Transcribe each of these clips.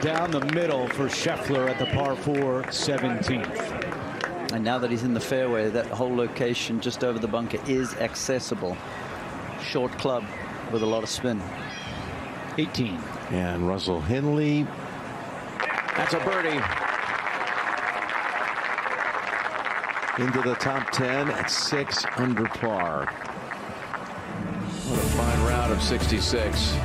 down the middle for Schauffele at the par 4 17th. And now that he's in the fairway, that whole location just over the bunker is accessible. Short club with a lot of spin. 18. And Russell Henley. That's a birdie. Into the top 10 at 6 under par. What a fine round of 66.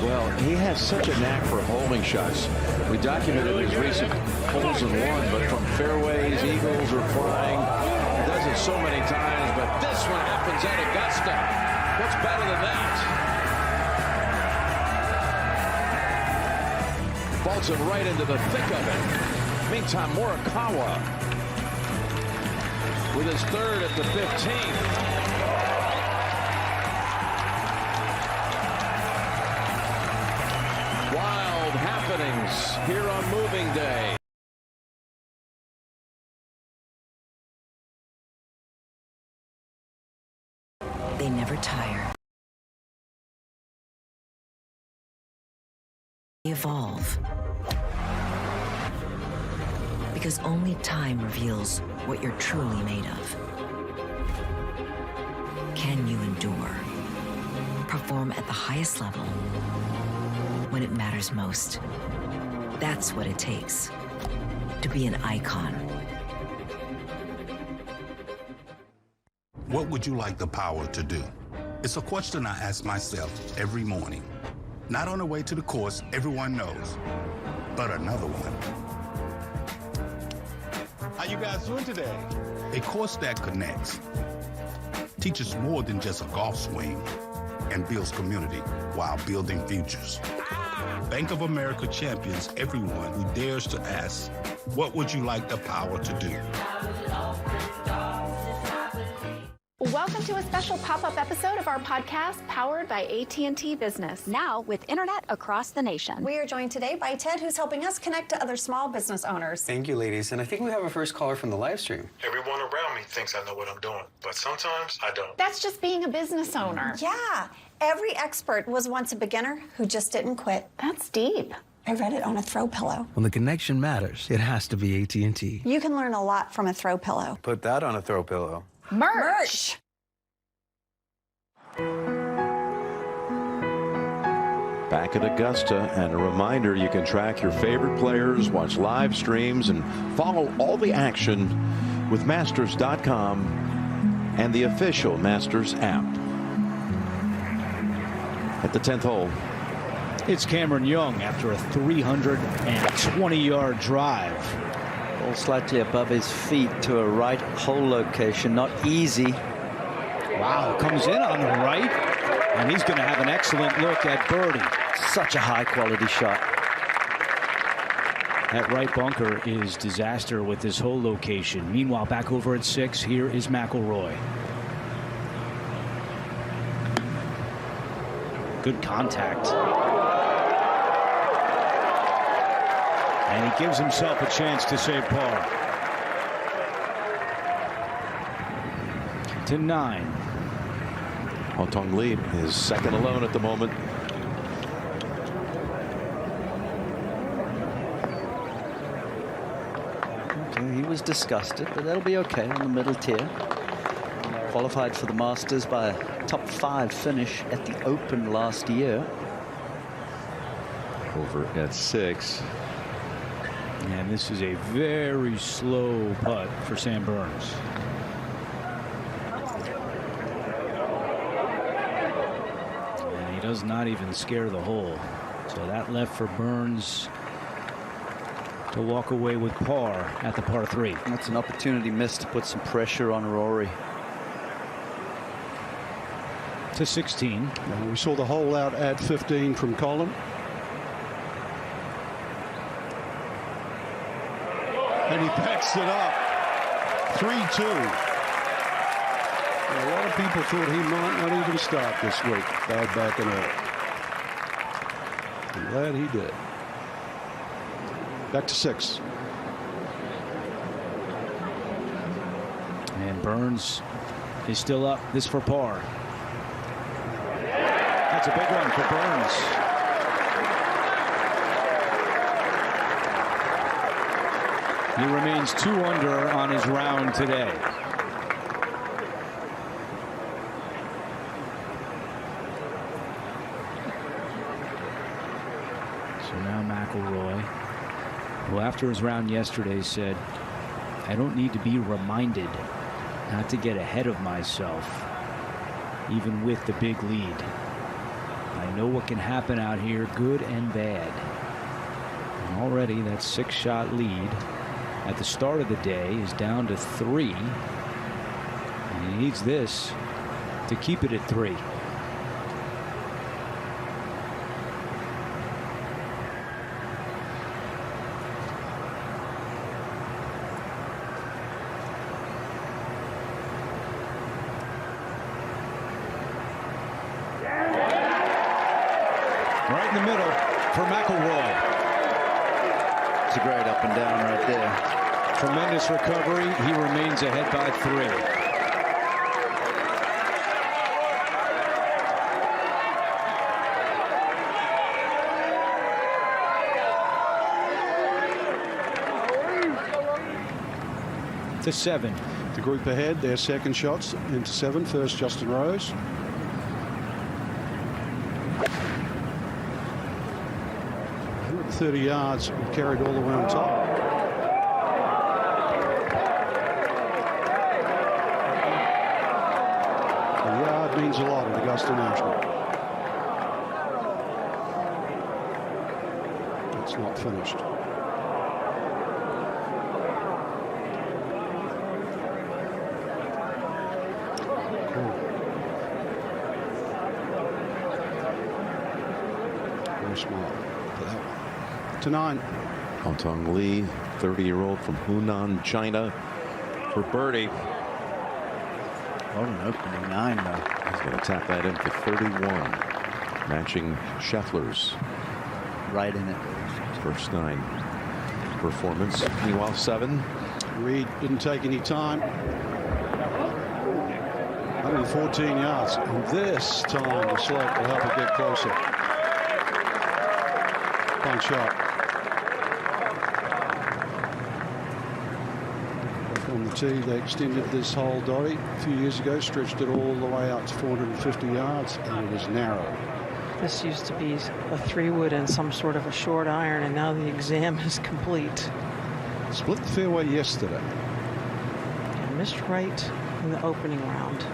Well, he has such a knack for holding shots. We documented his recent holes in one, but from fairways, eagles, or flying, he does it so many times. But this one happens at Augusta. What's better than that? Vaults him right into the thick of it. Meantime, Morikawa with his third at the 15th. Wild happenings here on moving day. They never tire. They evolve. Because only time reveals what you're truly made of. Can you endure? Perform at the highest level when it matters most. That's what it takes to be an icon. What would you like the power to do? It's a question I ask myself every morning. Not on the way to the course everyone knows, but another one. How you guys doing today? A course that connects, teaches more than just a golf swing, and builds community while building futures. Bank of America champions everyone who dares to ask, what would you like the power to do? Welcome to a special pop-up episode of our podcast powered by AT&T Business. Now with internet across the nation. We are joined today by Ted, who's helping us connect to other small business owners. Thank you, ladies. And I think we have our first caller from the live stream. Everyone around me thinks I know what I'm doing, but sometimes I don't. That's just being a business owner. Yeah. Every expert was once a beginner who just didn't quit. That's deep. I read it on a throw pillow. When the connection matters, it has to be AT&T. You can learn a lot from a throw pillow. Put that on a throw pillow. Merch. Back at Augusta, and a reminder, you can track your favorite players, watch live streams, and follow all the action with Masters.com and the official Masters app. At the 10th hole, it's Cameron Young after a 320-yard drive. Ball slightly above his feet to a right hole location. Not easy. Wow, comes in on the right, and he's going to have an excellent look at birdie. Such a high-quality shot. That right bunker is disaster with this hole location. Meanwhile, back over at 6, here is McIlroy. Good contact. And he gives himself a chance to save par. To 9. Haotong Li is second alone at the moment. Okay, he was disgusted, but that'll be okay on the middle tier. Qualified for the Masters by a top 5 finish at the Open last year. Over at 6. And this is a very slow putt for Sam Burns. And he does not even scare the hole. So that left for Burns to walk away with par at the par 3. That's an opportunity missed to put some pressure on Rory. To 16. We saw the hole out at 15 from Collin. And he backs it up. 3-2. A lot of people thought he might not even start this week by backing up. I'm glad he did. Back to 6. And Burns is still up. This for par. That's a big one for Burns. He remains 2 under on his round today. So now McIlroy, who after his round yesterday said, I don't need to be reminded not to get ahead of myself, even with the big lead. I know what can happen out here, good and bad. And already that 6-shot lead at the start of the day is down to 3. And he needs this to keep it at 3. Right in the middle for McIlroy. It's a great up and down right there. Tremendous recovery. He remains ahead by 3. To 7. The group ahead, their second shots into 7. First, Justin Rose. .30 yards carried all the way on top. A yard means a lot at Augusta National. It's not finished. Cool. Very smart for that one. To 9. Haotong Li, 30-year-old from Hunan, China, for birdie. What an opening 9, though. He's going to tap that in for 31, matching Scheffler's Right in it. first 9 performance. Meanwhile, 7. Reed didn't take any time. 114 yards. And this time the slope will help it get closer. Fine shot. On the tee, they extended this hole, Dory, a few years ago, stretched it all the way out to 450 yards, and it was narrow. This used to be a 3-wood and some sort of a short iron, and now the exam is complete. Split the fairway yesterday. And missed right in the opening round.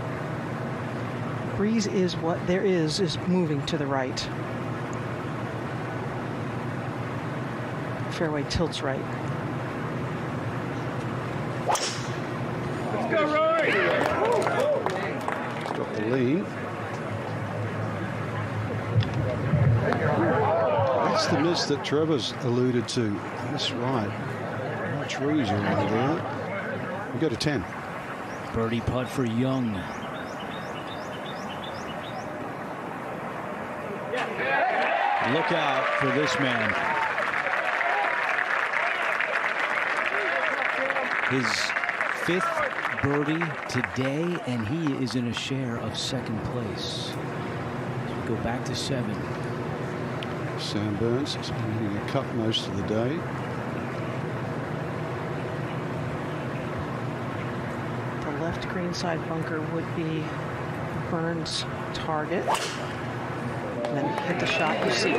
Breeze is what there is moving to the right. Fairway tilts right. Let's go, Rory! Got the lean. That's the miss that Trevor's alluded to. That's right. No trees around there. We go to 10. Birdie putt for Young. Look out for this man. His 5th birdie today, and he is in a share of 2nd place. So we go back to 7. Sam Burns has been hitting a cut most of the day. The left greenside bunker would be Burns' target. And then hit the shot you see.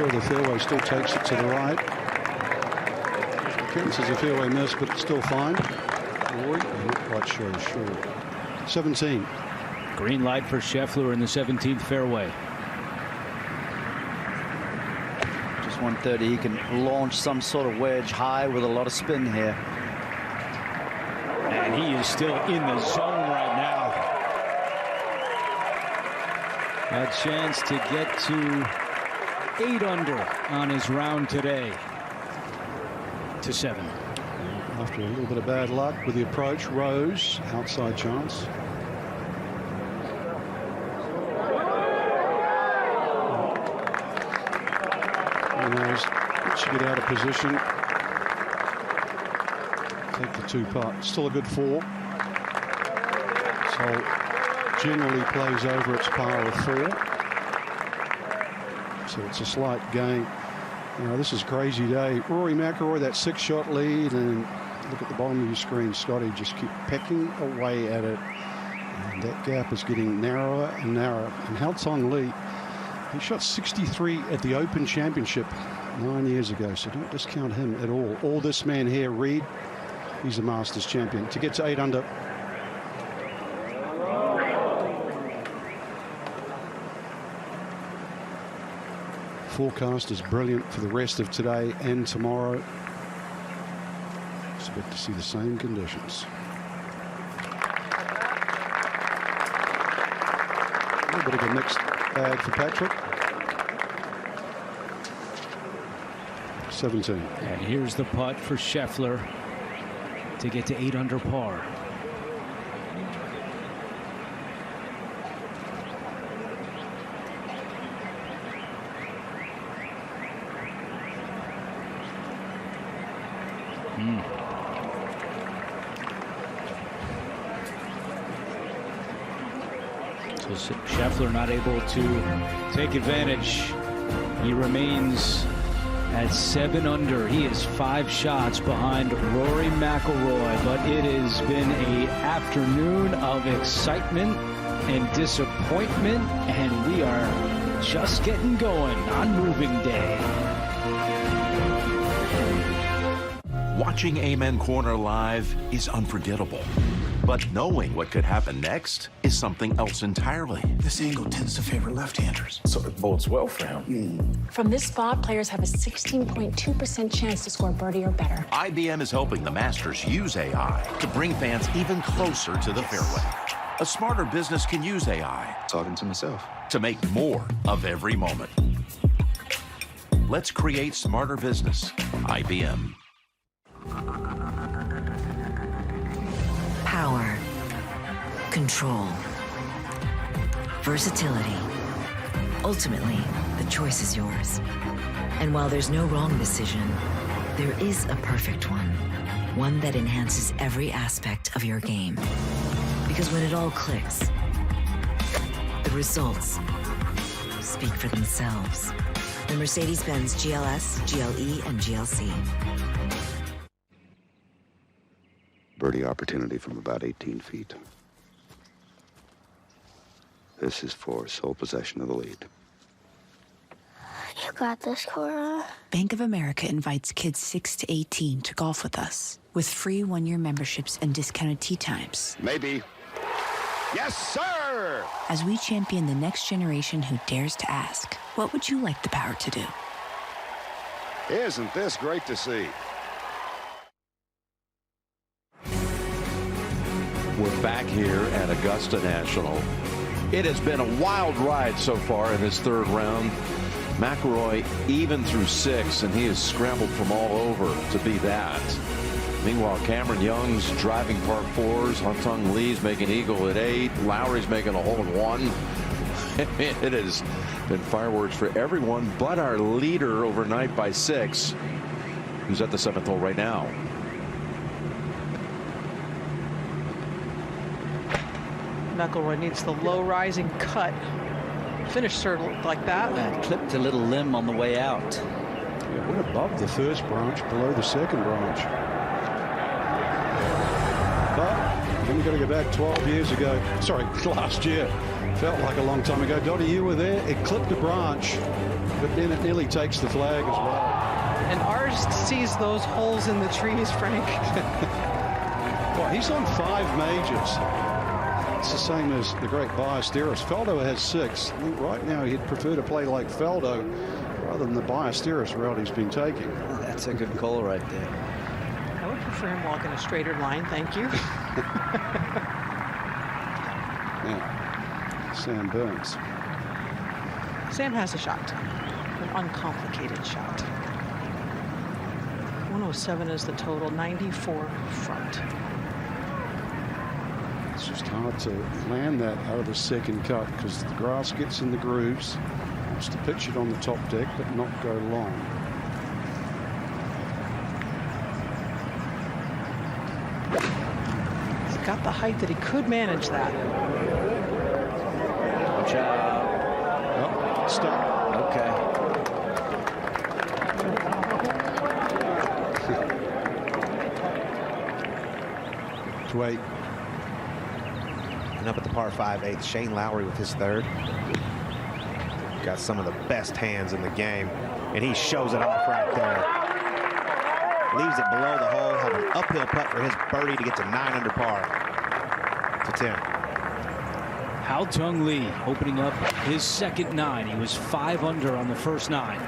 The fairway still takes it to the right. Appearance is a fairway miss, but it's still fine. Roy, not quite sure. 17. Green light for Scheffler in the 17th fairway. Just 130. He can launch some sort of wedge high with a lot of spin here. And he is still in the zone right now. A chance to get to 8 under on his round today. To 7. After a little bit of bad luck with the approach, Rose, outside chance. And Rose, should get out of position. Take the 2-putt. Still a good 4. So generally plays over its par of 4. So it's a slight gain. You know, this is a crazy day. Rory McIlroy, that 6-shot lead, and look at the bottom of your screen. Scotty just keep pecking away at it. And that gap is getting narrower and narrower. And Haotong Li, he shot 63 at the Open Championship 9 years ago, so don't discount him at all. All this man here, Reed, he's a Masters champion. To get to 8 under. Forecast is brilliant for the rest of today and tomorrow. Expect to see the same conditions. A little bit of a mixed bag for Patrick. 17. And here's the putt for Scheffler to get to 8 under par. So Scheffler not able to take advantage. He remains at 7 under. He is 5 shots behind Rory McIlroy, but it has been an afternoon of excitement and disappointment, and we are just getting going on moving day. Watching Amen Corner live is unforgettable. But knowing what could happen next is something else entirely. This angle tends to favor left-handers, so it bodes well for him. From this spot, players have a 16.2% chance to score birdie or better. IBM is helping the Masters use AI to bring fans even closer to the fairway. A smarter business can use AI. Talking to myself. To make more of every moment. Let's create smarter business. IBM. Power, control, versatility. Ultimately, the choice is yours. And while there's no wrong decision, there is a perfect one. One that enhances every aspect of your game. Because when it all clicks, the results speak for themselves. The Mercedes-Benz GLS, GLE, and GLC. Birdie opportunity from about 18 feet. This is for sole possession of the lead. You got this, Cora. Bank of America invites kids 6 to 18 to golf with us with free 1-year memberships and discounted tee times. Maybe. Yes, sir! As we champion the next generation who dares to ask, what would you like the power to do? Isn't this great to see? We're back here at Augusta National. It has been a wild ride so far in this third round. McIlroy even through 6, and he has scrambled from all over to be that. Meanwhile, Cameron Young's driving par 4s. Haotong Li's making eagle at 8. Lowry's making a hole in 1. It has been fireworks for everyone but our leader overnight by 6, who's at the 7th hole right now. McIlroy needs the low rising cut. Finish third like that. And clipped a little limb on the way out. Yeah, went above the first branch, below the second branch. But then you got to go back 12 years ago. Sorry, last year. Felt like a long time ago. Dottie, you were there. It clipped a branch, but then it nearly takes the flag as well. And ours sees those holes in the trees, Frank. Well, he's on 5 majors. It's the same as the great Ballesteros. Faldo has 6. I think right now he'd prefer to play like Faldo rather than the Ballesteros route he's been taking. Oh, that's a good call right there. I would prefer him walking a straighter line, thank you. Yeah. Sam Burns. Sam has a shot. An uncomplicated shot. 107 is the total, 94 front. It's just hard to land that out of the second cut because the grass gets in the grooves. Wants to pitch it on the top deck, but not go long. He's got the height that he could manage that. Watch out. Oh, stop. Okay. to 8. And up at the par 5 8th, Shane Lowry with his 3rd. Got some of the best hands in the game, and he shows it off right there. Leaves it below the hole, have an uphill putt for his birdie to get to 9 under par to 10. Haotong Li opening up his second 9. He was 5 under on the first 9.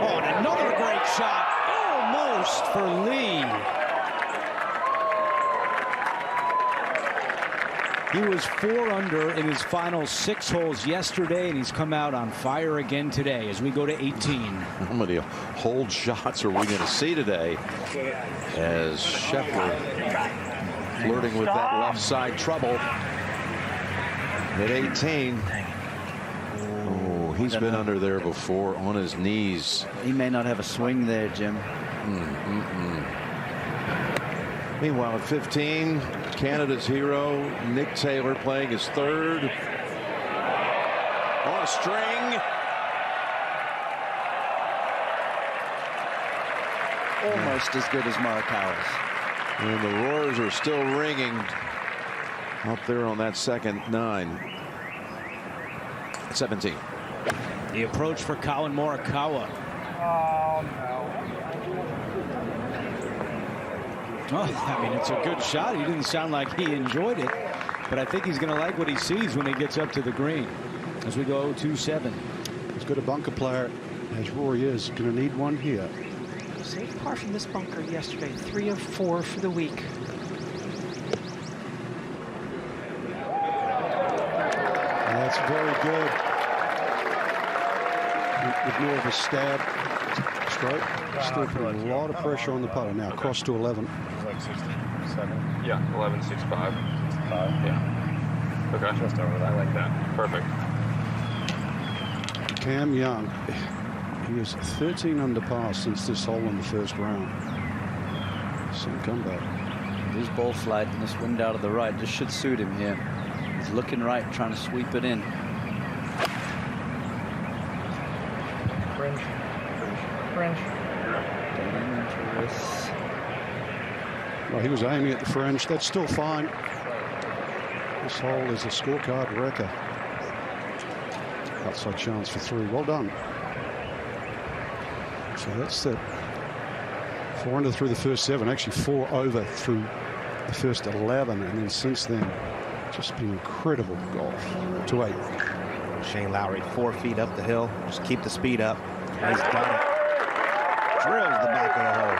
Oh, and another great shot, almost for Li. He was 4 under in his final 6 holes yesterday, and he's come out on fire again today as we go to 18. How many hold shots are we going to see today as Scheffler flirting with that left side trouble at 18. Oh, he's been under there before on his knees. He may not have a swing there, Jim. Meanwhile, at 15, Canada's hero, Nick Taylor, playing his 3rd. On a string. Almost as good as Morikawa's. And the roars are still ringing up there on that second 9. 17. The approach for Collin Morikawa. Oh, I mean, it's a good shot. He didn't sound like he enjoyed it, but I think he's going to like what he sees when he gets up to the green as we go 2-7. As good a bunker player as Rory is, going to need one here. Safe par from this bunker yesterday, 3 of 4 for the week. That's very good. With more of a stab stroke, still putting a lot of pressure on the putter. Now cross to 11. Like 67. Yeah, 11.65. Yeah. Okay. Just over that. I like that. Perfect. Cam Young, he is 13 under par since this hole in the first round. Some comeback. His ball flight and this wind out of the right just should suit him here. He's looking right, trying to sweep it in. Fringe. Fringe. Dangerous. Well, he was aiming at the fringe. That's still fine. This hole is a scorecard wrecker. Outside chance for 3. Well done. So that's the 4 under through the first 7. Actually 4 over through the first 11. And then since then, just been incredible golf. To 8. Shane Lowry 4 feet up the hill. Just keep the speed up. He's done it. Drills the back of the hole.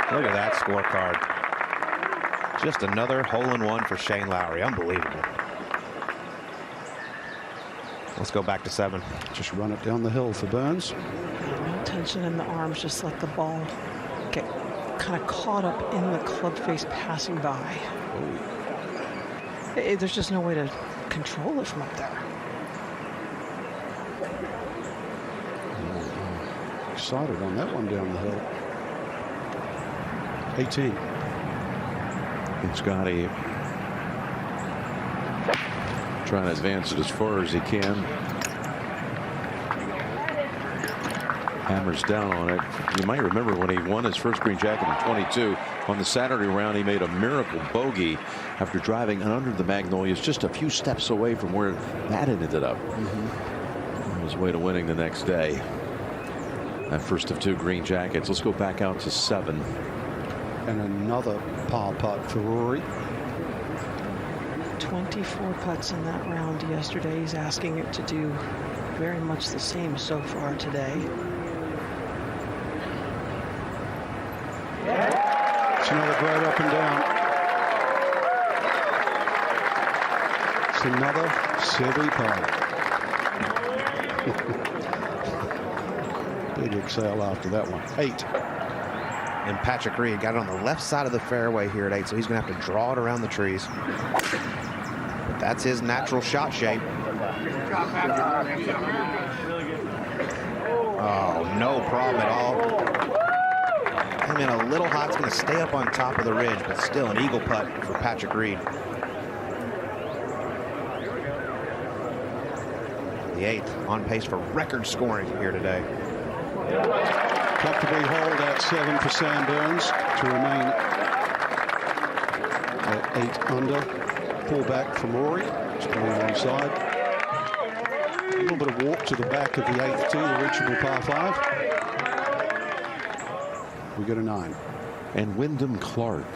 Look at that scorecard. Just another hole-in-one for Shane Lowry. Unbelievable. Let's go back to 7. Just run it down the hill for Burns. No tension in the arms. Just let the ball get kind of caught up in the club face passing by. There's just no way to control it from up there. Excited on that one down the hill. 18. And Scotty trying to advance it as far as he can. Hammers down on it. You might remember when he won his first green jacket in 22. On the Saturday round, he made a miracle bogey after driving under the Magnolias just a few steps away from where that ended up. On his way to winning the next day. That first of 2 green jackets. Let's go back out to 7. And another par putt for Rory. 24 putts in that round yesterday. He's asking it to do very much the same so far today. It's another great up and down. It's another Seve par. Big exhale after that one. 8. And Patrick Reed got it on the left side of the fairway here at 8, so he's going to have to draw it around the trees. But that's his natural shot shape. Oh, no problem at all. I mean, a little hot. It's going to stay up on top of the ridge, but still an eagle putt for Patrick Reed. The 8th on pace for record scoring here today. Comfortably hold at 7 for Sam Burns to remain at 8 under. Pull back from Rory. Just coming alongside. A little bit of walk to the back of the 8th tee, the reachable par 5. We got a 9. And Wyndham Clark.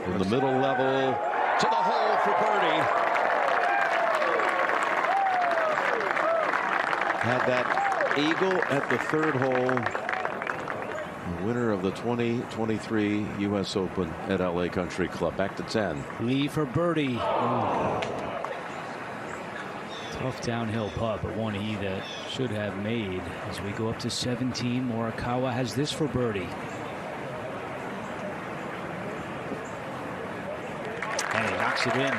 In the middle level to the hole for birdie. Had that eagle at the 3rd hole. The winner of the 2023 U.S. Open at LA Country Club. Back to 10. Lee for birdie. Oh. Tough downhill putt, but one he that should have made. As we go up to 17, Morikawa has this for birdie. And he knocks it in.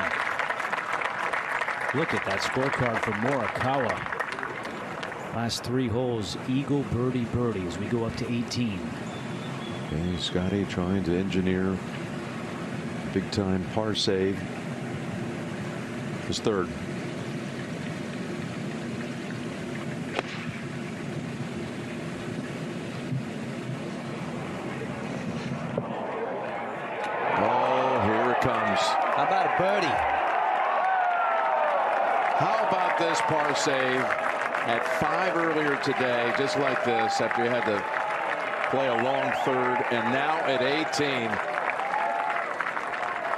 Look at that scorecard for Morikawa. Last 3 holes, eagle, birdie, birdie as we go up to 18. Okay, Scotty trying to engineer big time par save. His 3rd. Oh, here it comes. How about a birdie? How about this par save? At 5 earlier today, just like this, after you had to play a long 3rd, and now at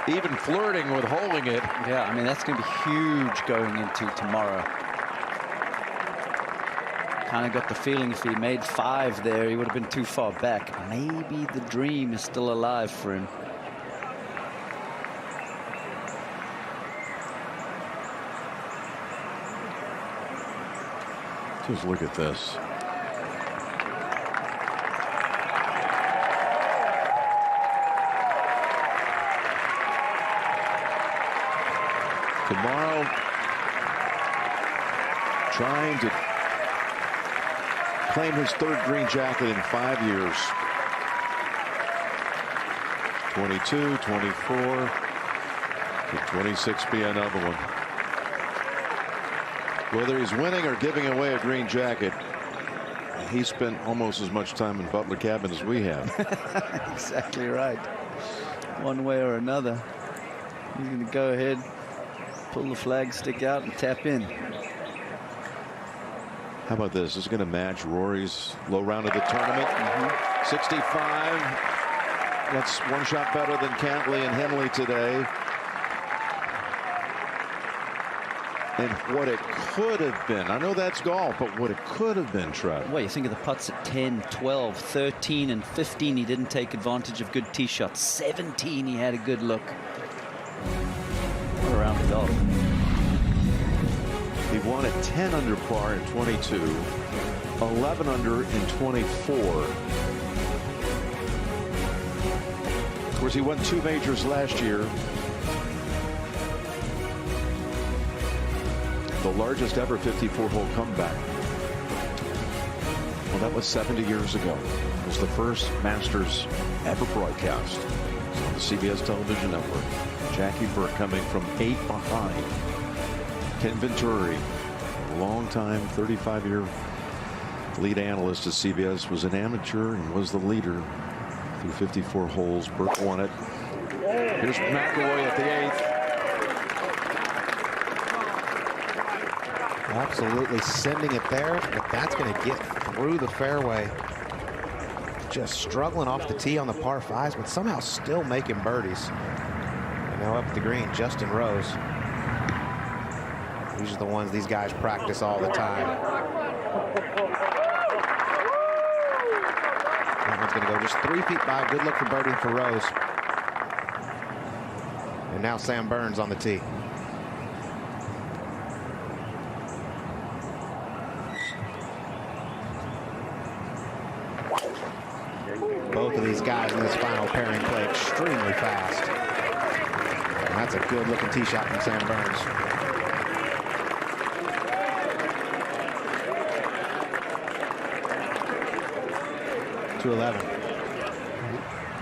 18, even flirting with holding it. Yeah, I mean, that's going to be huge going into tomorrow. Kind of got the feeling if he made 5 there, he would have been too far back. Maybe the dream is still alive for him. Just look at this. Tomorrow, trying to claim his 3rd green jacket in 5 years. 22, 24, could 26 be another one? Whether he's winning or giving away a green jacket, he spent almost as much time in Butler Cabin as we have. Exactly right. One way or another. He's going to go ahead, pull the flag stick out, and tap in. How about this? This is going to match Rory's low round of the tournament. 65. That's 1 shot better than Cantley and Henley today. And what it could have been. I know that's golf, but what it could have been, Trev. Well, you think of the putts at 10, 12, 13, and 15. He didn't take advantage of good tee shots. 17, he had a good look. What a round of golf. He won at 10 under par in 22, 11 under in 24. Of course, he won 2 majors last year. The largest ever 54-hole comeback. Well, that was 70 years ago. It was the first Masters ever broadcast on the CBS television network. Jackie Burke coming from 8 behind. Ken Venturi, a long-time 35-year lead analyst at CBS, was an amateur and was the leader through 54 holes. Burke won it. Here's McIlroy at the 8th. Absolutely sending it there, but that's going to get through the fairway. Just struggling off the tee on the par 5s, but somehow still making birdies. And now up at the green, Justin Rose. These are the ones these guys practice all the time. That one's going to go just 3 feet by. Good look for birdie for Rose. And now Sam Burns on the tee. Both of these guys in this final pairing play extremely fast. And that's a good looking tee shot from Sam Burns. To 11.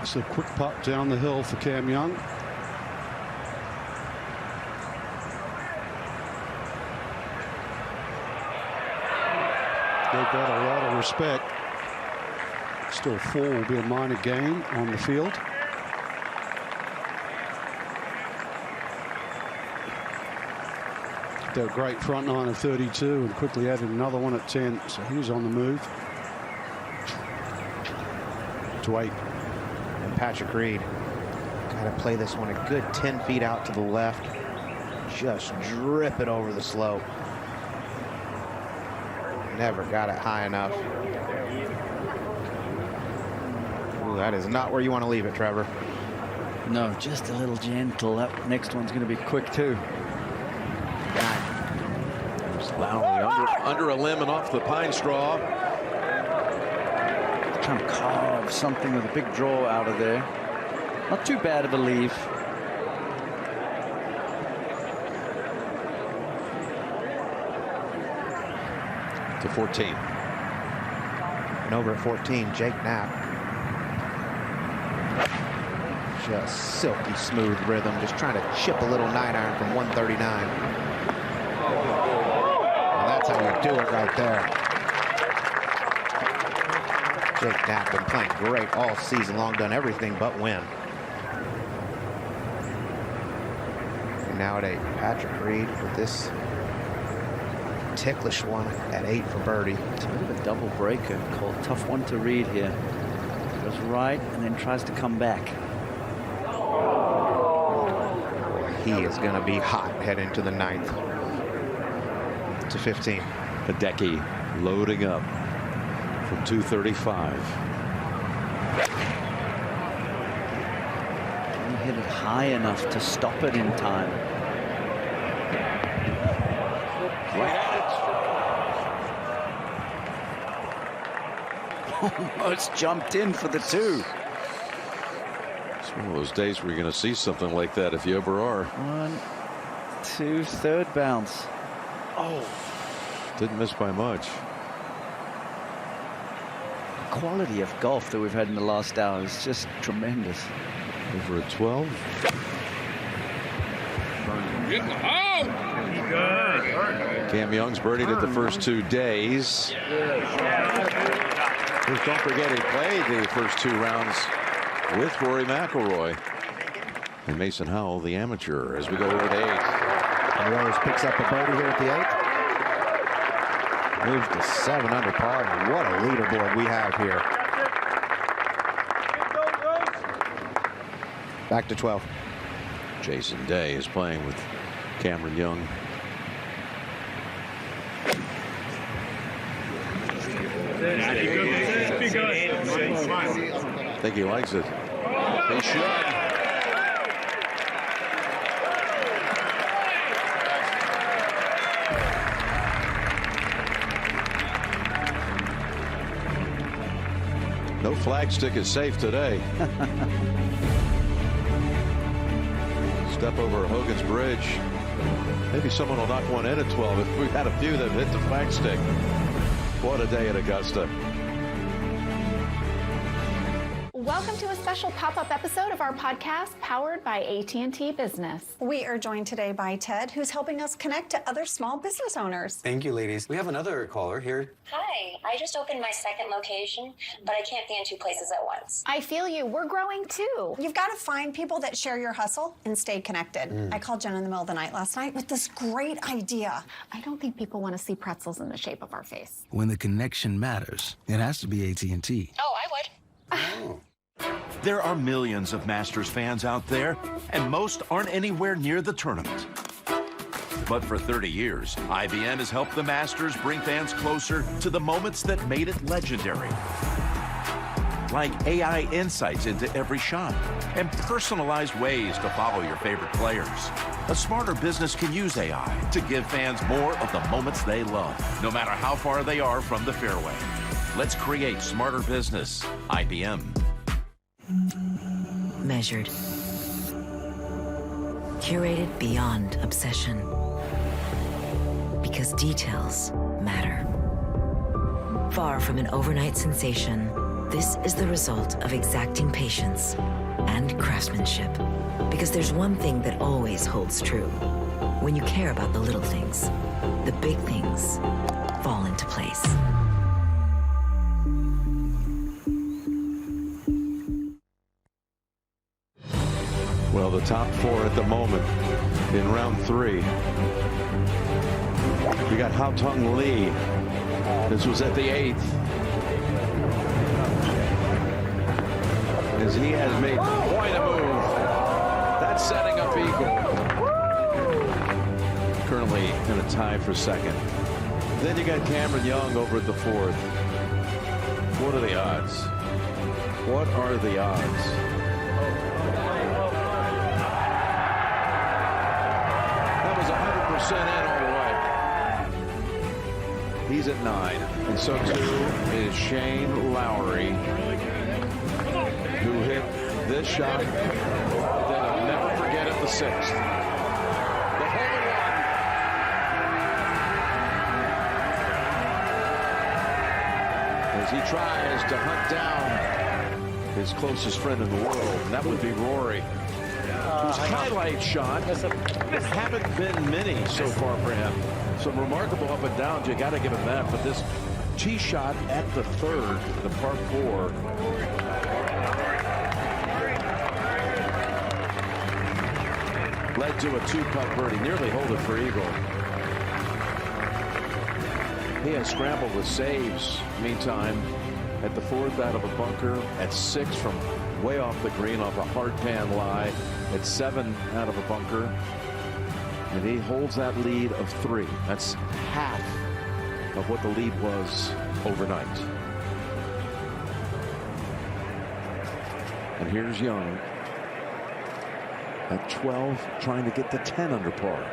It's a quick putt down the hill for Cam Young. Gave that a lot of respect. Still 4 will be a minor gain on the field. Their great front nine of 32 and quickly added another one at 10. So he was on the move. To 8. And Patrick Reed got to play this one a good 10 feet out to the left. Just drip it over the slope. Never got it high enough. Ooh, that is not where you want to leave it, Trevor. No, just a little gentle. That next one's going to be quick too. Lowry under a limb and off the pine straw. Trying to carve something with a big draw out of there. Not too bad of a leave. To 14. And over at 14, Jake Knapp. Just silky smooth rhythm, just trying to chip a little 9-iron from 139. And that's how you do it right there. Jake Knapp been playing great all season long, done everything but win. And now at 8, Patrick Reed with this ticklish one at 8 for birdie. It's a bit of a double breaker. Called tough one to read here. Goes right and then tries to come back. He is going to be hot heading to the 9th. To 15. Hideki loading up from 235. He hit it high enough to stop it in time. Almost jumped in for the 2. It's one of those days where you're going to see something like that if you ever are. 1, 2, third bounce. Oh. Didn't miss by much. Quality of golf that we've had in the last hour is just tremendous. Over at 12. Cam Young's birdied at the first 2 days. Don't forget he played the first 2 rounds with Rory McIlroy. And Mason Howell, the amateur, as we go over to 8. And Rose picks up a birdie here at the 8th. Moves to 7 under par. And what a leaderboard we have here. Back to 12. Jason Day is playing with Cameron Young. I think he likes it. He should. No flag stick is safe today. Step over Hogan's Bridge. Maybe someone will knock one in at 12. If we've had a few that hit the flag stick. What a day at Augusta. Welcome to a special pop-up episode of our podcast powered by AT&T Business. We are joined today by Ted, who's helping us connect to other small business owners. Thank you, ladies. We have another caller here. Hi, I just opened my 2nd location, but I can't be in 2 places at once. I feel you. We're growing too. You've got to find people that share your hustle and stay connected. I called Jen in the middle of the night last night with this great idea. I don't think people want to see pretzels in the shape of our face. When the connection matters, it has to be AT&T. Oh, I would. There are millions of Masters fans out there, and most aren't anywhere near the tournament. But for 30 years, IBM has helped the Masters bring fans closer to the moments that made it legendary. Like AI insights into every shot and personalized ways to follow your favorite players. A smarter business can use AI to give fans more of the moments they love, no matter how far they are from the fairway. Let's create smarter business. IBM. Measured. Curated beyond obsession. Because details matter. Far from an overnight sensation, this is the result of exacting patience and craftsmanship. Because there's one thing that always holds true. When you care about the little things, the big things fall into place. Well, the top 4 at the moment in round 3. We got Haotong Li. This was at the 8th. As he has made quite a move. That's setting up eagle. Currently in a tie for 2nd. Then you got Cameron Young over at the 4th. What are the odds? What are the odds? That was 100% in all the way. He's at 9. And so too is Shane Lowry, who hit this shot that I'll never forget at the 6th. The hole-in-one. As he tries to hunt down his closest friend in the world, and that would be Rory, whose highlight shot haven't been many so far for him. Some remarkable up and downs, you got to give him that, but this tee shot at the 3rd, the par 4. Led to a 2-putt birdie, nearly hold it for eagle. He has scrambled with saves. Meantime, at the 4th out of a bunker, at 6 from way off the green off a hard pan lie, at 7 out of a bunker, and he holds that lead of 3. That's half of what the lead was overnight. And here's Young at 12, trying to get to 10 under par.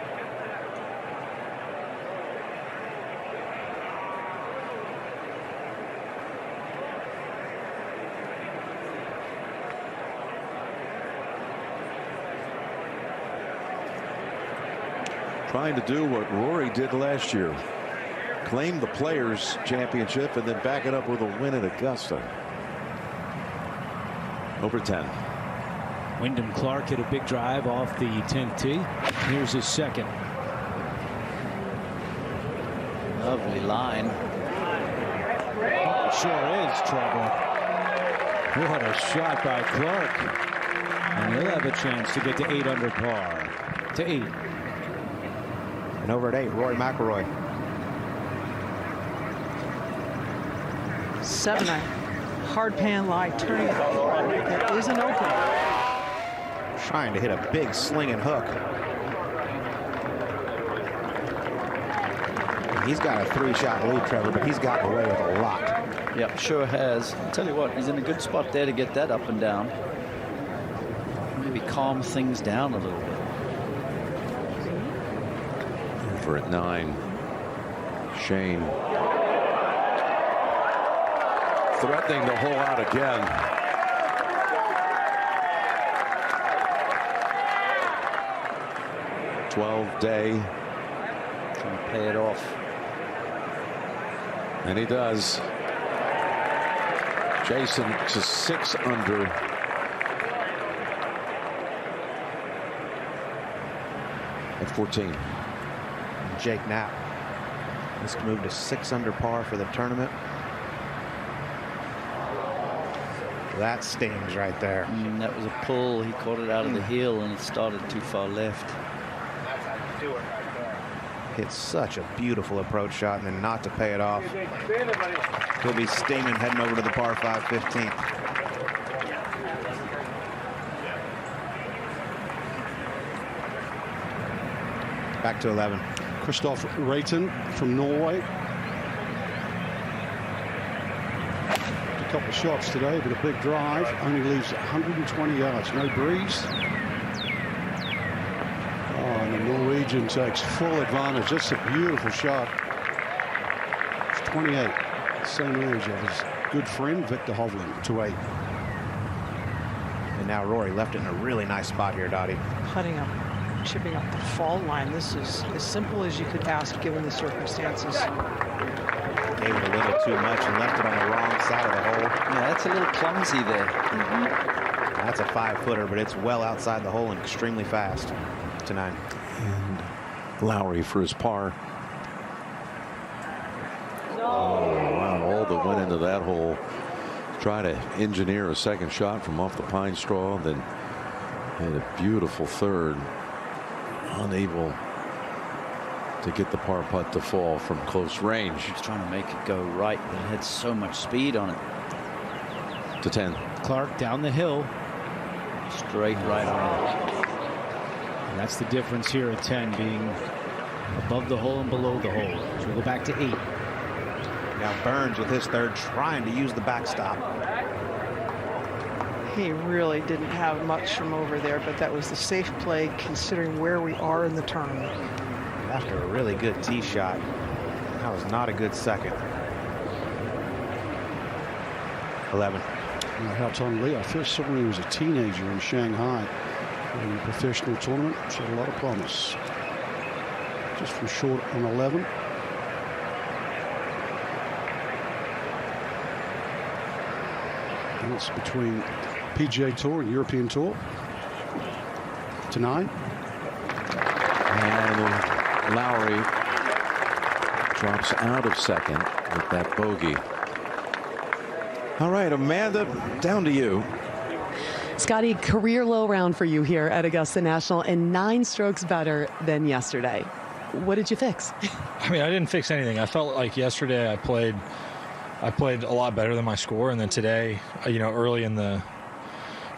Trying to do what Rory did last year. Claim the Players Championship and then back it up with a win at Augusta. Over 10. Wyndham Clark hit a big drive off the 10th tee. Here's his 2nd. Lovely line. Oh, sure is trouble. What a shot by Clark. And he'll have a chance to get to 8 under par. To 8. And over at 8, Rory McIlroy. 7 iron. Hard pan lie, turning. There is an opening. Trying to hit a big slinging hook. He's got a 3-shot lead, Trevor, but he's gotten away with a lot. Yep, sure has. I'll tell you what, he's in a good spot there to get that up and down. Maybe calm things down a little bit. Over at 9, Shane threatening to hole out again. Day. Trying to pay it off. And he does. Jason to 6 under. At 14. Jake Knapp. This moved to 6 under par for the tournament. That stings right there. That was a pull. He caught it out of the heel and it started too far left. Hit such a beautiful approach shot and then not to pay it off. He'll be steaming heading over to the par 5 15th. Back to 11. Kristoffer Reitan from Norway. A couple of shots today, but a big drive. Only leaves 120 yards. No breeze. And the Norwegian takes full advantage. That's a beautiful shot. It's 28. Same age of his good friend Viktor Hovland, to 8. And now Rory left it in a really nice spot here, Dottie. Putting up, chipping up the fault line. This is as simple as you could ask given the circumstances. Gave it a little too much and left it on the wrong side of the hole. Yeah, that's a little clumsy there. That's a 5-footer, but it's well outside the hole and extremely fast. To 9. And Lowry for his par. Oh, wow. All that went into that hole. Try to engineer a second shot from off the pine straw, then Had a beautiful third. Unable to get the par putt to fall from close range. He's trying to make it go right, but it had so much speed on it. To 10. Clark down the hill. Straight right on it. And that's the difference here at 10, being above the hole and below the hole. So we'll go back to 8. Now Burns with his third, trying to use the backstop. He really didn't have much from over there, but that was the safe play considering where we are in the tournament. After a really good tee shot, that was not a good second. 11. Haotong Li, I first saw him when he was a teenager in Shanghai in a professional tournament. Showed a lot of promise. Just from short on 11. And it's between PGA Tour and European Tour. To 9. And Lowry drops out of second with that bogey. All right, Amanda, down to you. Scotty, career low round for you here at Augusta National and 9 strokes better than yesterday. What did you fix? I mean, I didn't fix anything. I felt like yesterday I played a lot better than my score, and then today, you know, early in the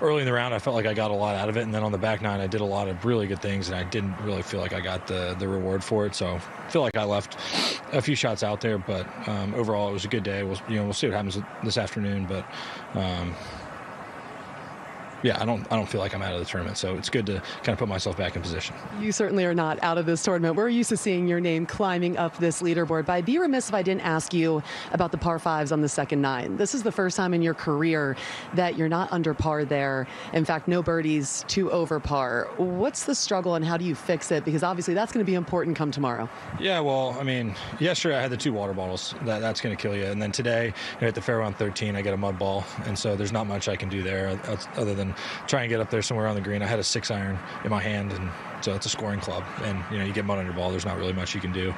round, I felt like I got a lot out of it, and then on the back nine, I did a lot of really good things, and I didn't really feel like I got the reward for it. So I feel like I left a few shots out there, but overall, it was a good day. We'll see what happens this afternoon, but yeah, I don't feel like I'm out of the tournament, so it's good to kind of put myself back in position. You certainly are not out of this tournament. We're used to seeing your name climbing up this leaderboard, but I'd be remiss if I didn't ask you about the par 5s on the second 9. This is the first time in your career that you're not under par there. In fact, no birdies, 2 over par. What's the struggle and how do you fix it? Because obviously that's going to be important come tomorrow. Yeah, well, I mean, yesterday I had the 2 water bottles. That's going to kill you. And then today, at the fairway on 13, I get a mud ball. And so there's not much I can do there other than try and get up there somewhere on the green. I had a 6-iron in my hand, and so it's a scoring club. And, you get mud on your ball. There's not really much you can do.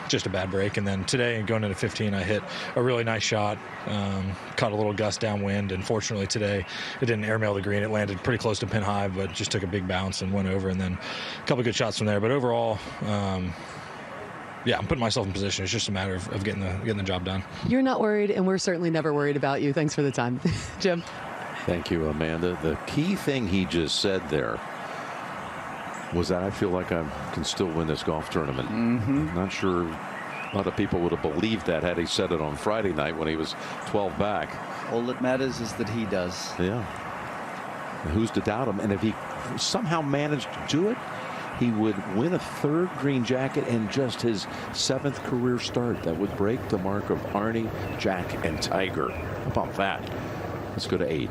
Just a bad break. And then today, going into 15, I hit a really nice shot, caught a little gust downwind, and fortunately today it didn't airmail the green. It landed pretty close to pin high, but just took a big bounce and went over, and then a couple good shots from there. But overall, yeah, I'm putting myself in position. It's just a matter of getting the job done. You're not worried, and we're certainly never worried about you. Thanks for the time. Jim. Thank you, Amanda. The key thing he just said there was that I feel like I can still win this golf tournament. Not sure a lot of people would have believed that had he said it on Friday night when he was 12 back. All that matters is that he does. Yeah. And who's to doubt him? And if he somehow managed to do it, he would win a 3rd green jacket in just his 7th career start. That would break the mark of Arnie, Jack, and Tiger. How about that? Let's go to 8.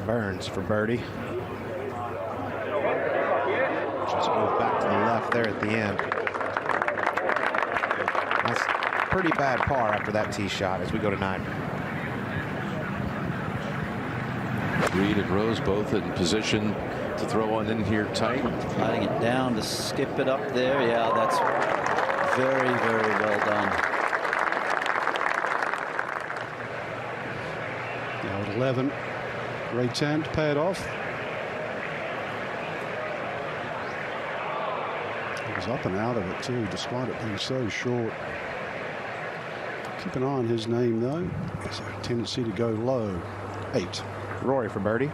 Burns for birdie. Just goes back to the left there at the end. That's pretty bad par after that tee shot as we go to 9. Reed and Rose both in position to throw one in here tight. Sliding it down to skip it up there. Yeah, that's very, very well done. Now at 11, Reitan to pay it off. He was up and out of it too, despite it being so short. Keep an eye on his name though. There's a tendency to go low. 8. Rory for birdie.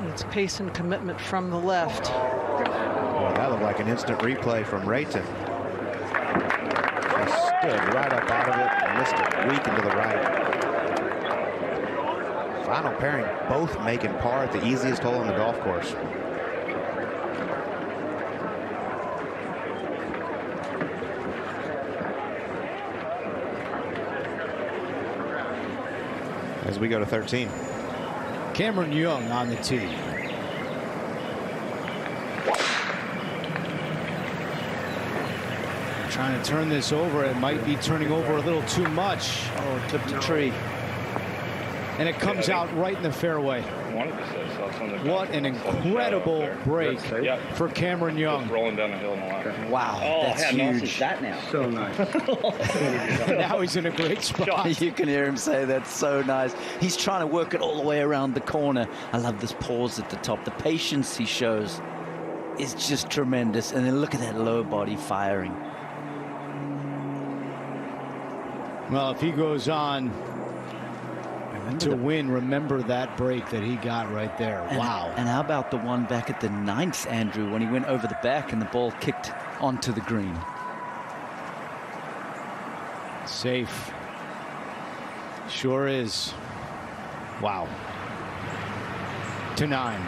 It's pace and commitment from the left. Well, that looked like an instant replay from Reitan. He stood right up out of it and missed it weak into the right. Final pairing, both making par at the easiest hole on the golf course. As we go to 13. Cameron Young on the tee. Trying to turn this over. It might be turning over a little too much. Oh, it tipped a tree. and it comes out right in the fairway. What an incredible break for Cameron Young. Rolling down the hill in the line. Wow, that's huge. That now. So nice. Now he's in a great spot. You can hear him say that's so nice. He's trying to work it all the way around the corner. I love this pause at the top. The patience he shows is just tremendous. And then look at that low body firing. Well, if he goes on to win, remember that break that he got right there. Wow. And how about the one back at the 9th, Andrew, when he went over the back and the ball kicked onto the green? Safe. Sure is. Wow. To 9.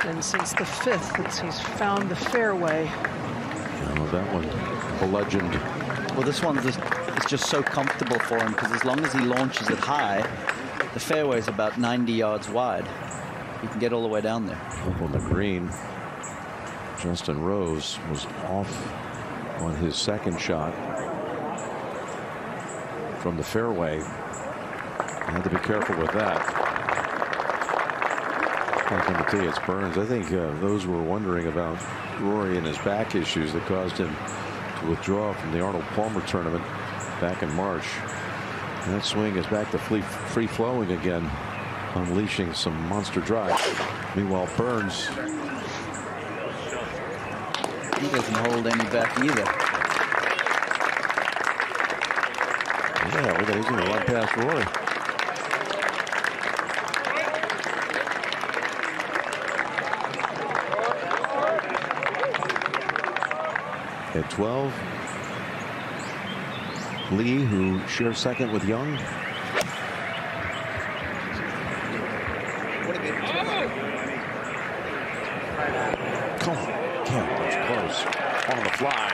And since the 5th, he's found the fairway. Oh, that one, a legend. Well, this one is just so comfortable for him because as long as he launches it high, the fairway is about 90 yards wide. He can get all the way down there. Up on the green, Justin Rose was off on his second shot from the fairway. Had to be careful with that. I'm going to tell you, it's Burns. I think those were wondering about Rory and his back issues that caused him to withdraw from the Arnold Palmer tournament back in March. And that swing is back to free flowing again, unleashing some monster drive. Meanwhile, Burns, he doesn't hold any back either. Yeah, look at, he's going to run past Rory. At 12, Lee, who shares second with Young. Come on, that's close. On the fly.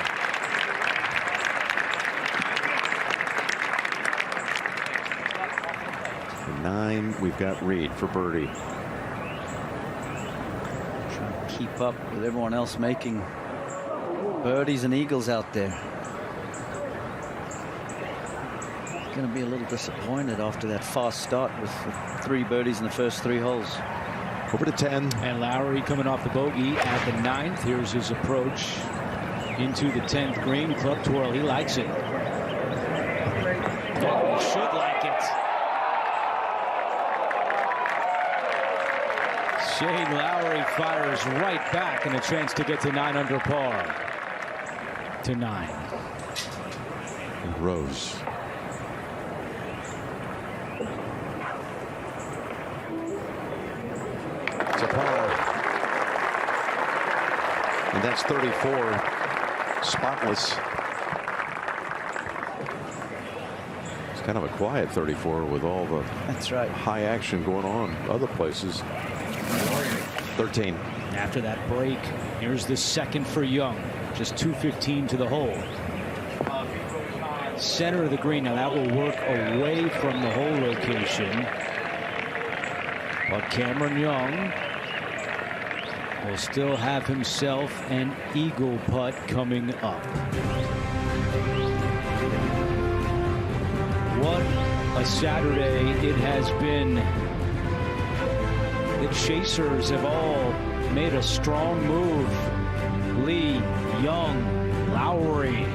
For 9, we've got Reed for birdie. Trying to keep up with everyone else making birdies and eagles out there. Going to be a little disappointed after that fast start with the 3 birdies in the first 3 holes. Over to 10. And Lowry coming off the bogey at the 9th. Here's his approach into the 10th green. Club twirl. He likes it. Oh, he should like it. Shane Lowry fires right back and a chance to get to 9 under par. To 9. And Rose. It's a par. And that's 34. Spotless. It's kind of a quiet 34 with all the high action going on other places. 13. After that break, here's the second for Young. Just 2:15 to the hole. Center of the green. Now that will work away from the hole location. But Cameron Young will still have himself an eagle putt coming up. What a Saturday it has been. The chasers have all made a strong move. Lee, Young, Lowry,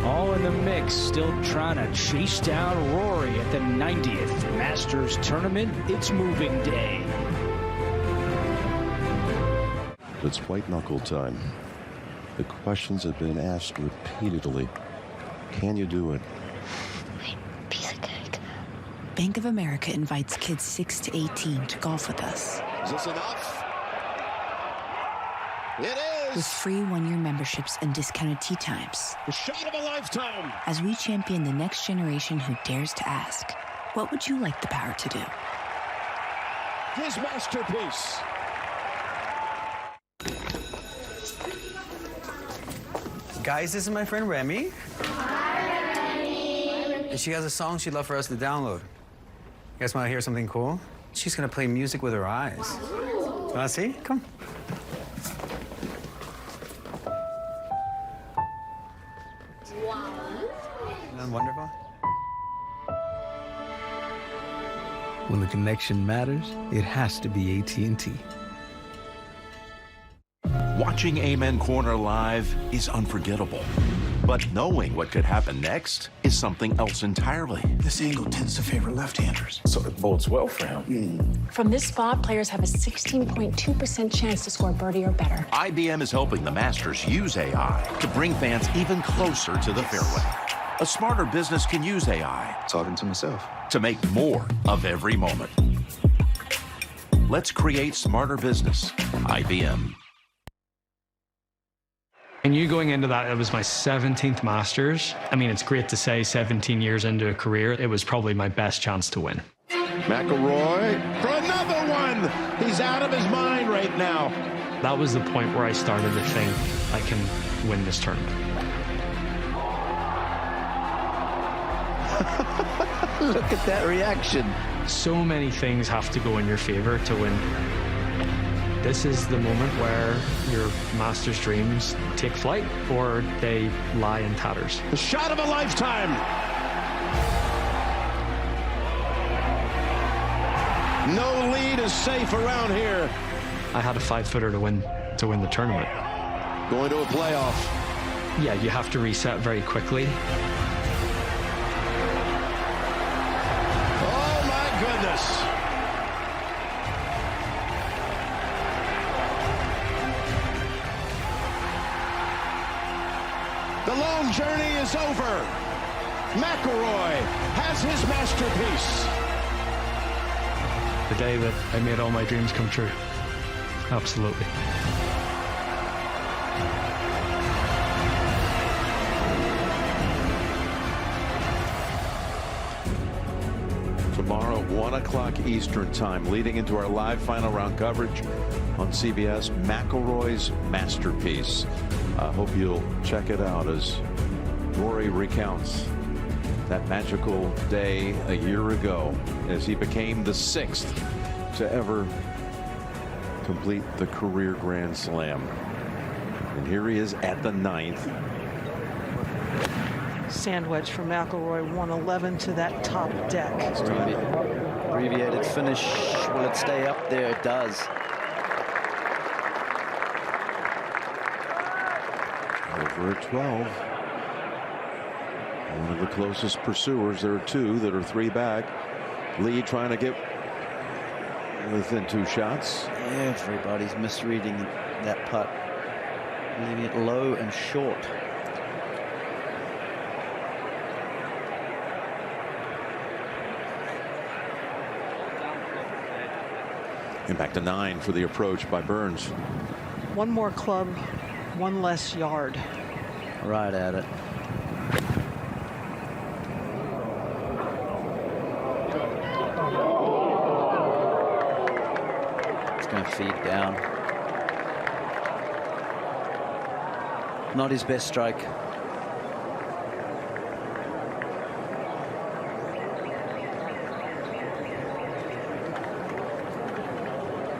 all in the mix, still trying to chase down Rory at the 90th Masters tournament. It's moving day. It's white knuckle time. The questions have been asked repeatedly. Can you do it? Piece of cake. Bank of America invites kids 6 to 18 to golf with us. Is this enough? It is! With free one-year memberships and discounted tee times. The shot of a lifetime! As we champion the next generation who dares to ask, what would you like the power to do? His masterpiece. Guys, this is my friend Remy. Hi, Remy. And she has a song she'd love for us to download. guys want to hear something cool? She's going to play music with her eyes. Want to see? Come. Isn't that wonderful? When the connection matters, it has to be AT&T. Watching Amen Corner live is unforgettable. But knowing what could happen next is something else entirely. This angle tends to favor left-handers, so it bodes well for him. From this spot, players have a 16.2% chance to score birdie or better. IBM is helping the Masters use AI to bring fans even closer to the fairway. A smarter business can use AI. Talking to myself. To make more of every moment. Let's create smarter business. IBM. And you going into that, it was my 17th Masters. I mean, it's great to say 17 years into a career, it was probably my best chance to win. McIlroy for another one. He's out of his mind right now. That was the point where I started to think I can win this tournament. Look at that reaction. So many things have to go in your favor to win. This is the moment where your Masters dreams take flight or they lie in tatters. The shot of a lifetime. No lead is safe around here. I had a 5-footer to win the tournament. Going to a playoff. Yeah, you have to reset very quickly. Oh my goodness. The long journey is over. McIlroy has his masterpiece. The day that I made all my dreams come true. Absolutely. Tomorrow, 1 o'clock Eastern time, leading into our live final round coverage on CBS, McIlroy's masterpiece. I hope you'll check it out as Rory recounts that magical day a year ago as he became the 6th to ever complete the career Grand Slam. And here he is at the 9th. Sand wedge for McIlroy, 111 to that top deck. Abbreviated finish. Will it stay up there? It does. Over at 12. One of the closest pursuers. There are 2 that are 3 back. Lee trying to get within 2 shots. Everybody's misreading that putt, leaving it low and short. And back to 9 for the approach by Burns. One more club, one less yard. Right at it. It's going to feed down. Not his best strike.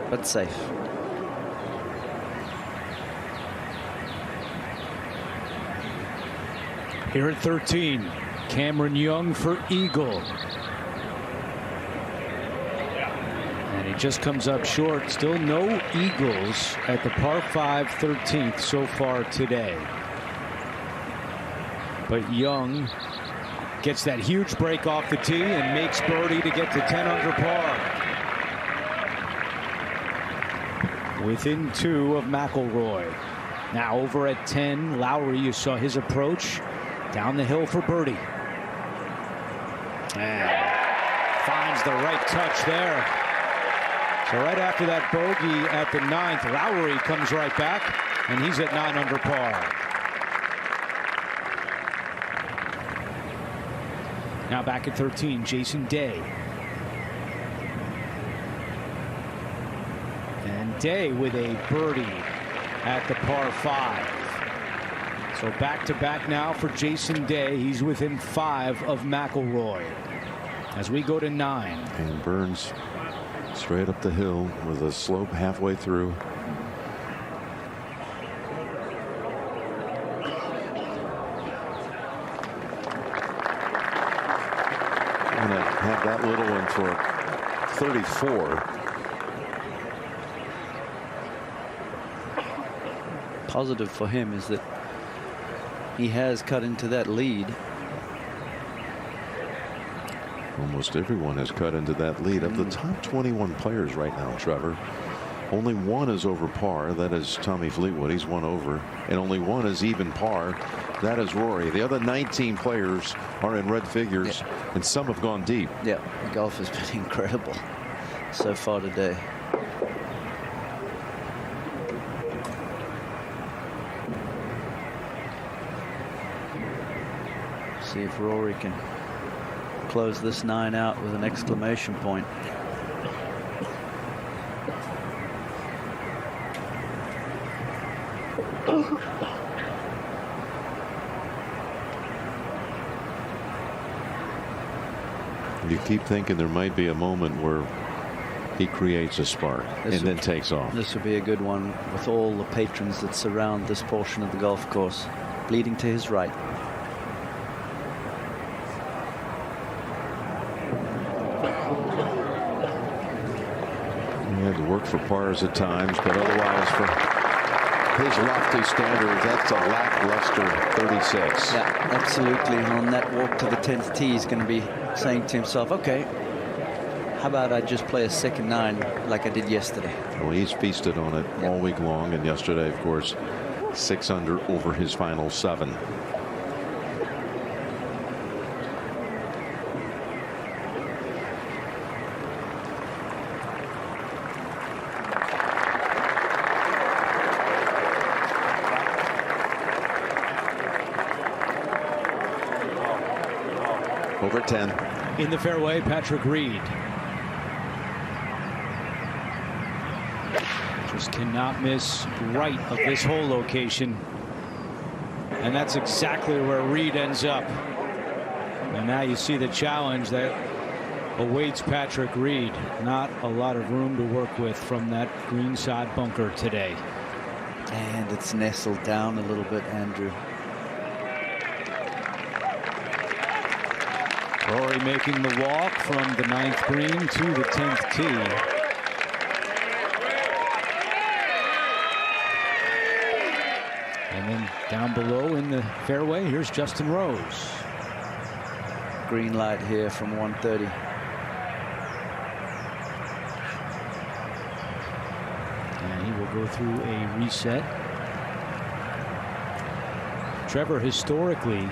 But safe. Here at 13, Cameron Young for eagle. And he just comes up short. Still no eagles at the par 5 13th so far today. But Young gets that huge break off the tee and makes birdie to get to 10 under par. Within 2 of McIlroy. Now over at 10, Lowry, you saw his approach down the hill for birdie. And finds the right touch there. So right after that bogey at the 9th, Lowry comes right back, and he's at 9 under par. Now back at 13, Jason Day. Day with a birdie at the par 5. So back to back now for Jason Day. He's within 5 of McIlroy. as we go to 9. And Burns straight up the hill with a slope halfway through. I'm going to have that little one for 34. Positive for him is that he has cut into that lead. Almost everyone has cut into that lead. Of the top 21 players right now, Trevor, only one is over par. That is Tommy Fleetwood. He's one over. And only one is even par. That is Rory. The other 19 players are in red figures, and some have gone deep. Yeah, the golf has been incredible so far today. See if Rory can close this 9 out with an exclamation point. You keep thinking there might be a moment where he creates a spark and then takes off. This would be a good one with all the patrons that surround this portion of the golf course. Bleeding to his right. He had to work for pars at times, but otherwise for his lofty standards, that's a lackluster 36. Yeah, absolutely. On that walk to the 10th tee, he's going to be saying to himself, okay, how about I just play a second 9 like I did yesterday? Well, he's feasted on it all week long, and yesterday, of course, 6 under over his final 7. Over 10. In the fairway, Patrick Reed. Just cannot miss right of this hole location. And that's exactly where Reed ends up. And now you see the challenge that awaits Patrick Reed. Not a lot of room to work with from that greenside bunker today. And it's nestled down a little bit, Andrew. Rory making the walk from the 9th green to the 10th tee. And then down below in the fairway, here's Justin Rose. Green light here from 130. And he will go through a reset. Trevor, historically,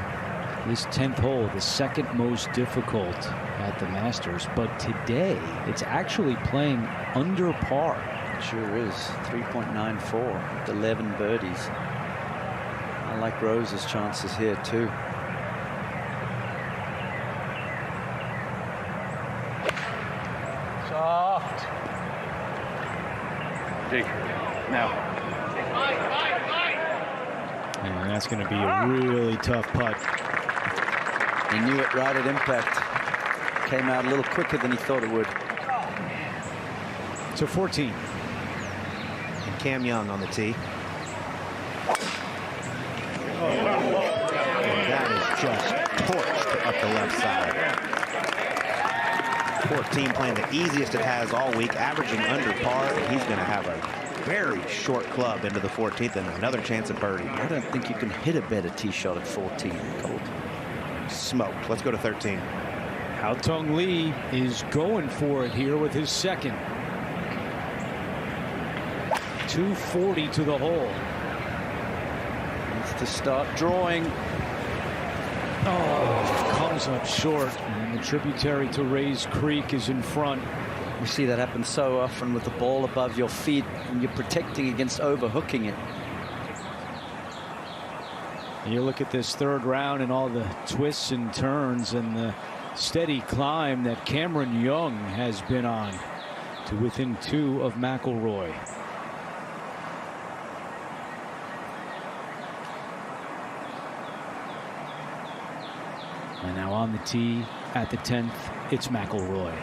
this 10th hole, the second most difficult at the Masters, but today it's actually playing under par. It sure is. 3.94 with 11 birdies. I like Rose's chances here too. Soft. Dig. Now. And that's going to be a really tough putt. He knew it right at impact. Came out a little quicker than he thought it would. So 14. And Cam Young on the tee. And that is just torched up the left side. 14 playing the easiest it has all week, averaging under par, and he's going to have a very short club into the 14th and another chance at birdie. I don't think you can hit a better tee shot at 14, Colt. Smoked. Let's go to 13. Haotong Li is going for it here with his second. 240 to the hole. Needs to start drawing. Oh, comes up short. And the tributary to Rays Creek is in front. You see that happen so often with the ball above your feet, and you're protecting against overhooking it. You look at this third round and all the twists and turns and the steady climb that Cameron Young has been on to within 2 of McIlroy. And now on the tee at the 10th, it's McIlroy.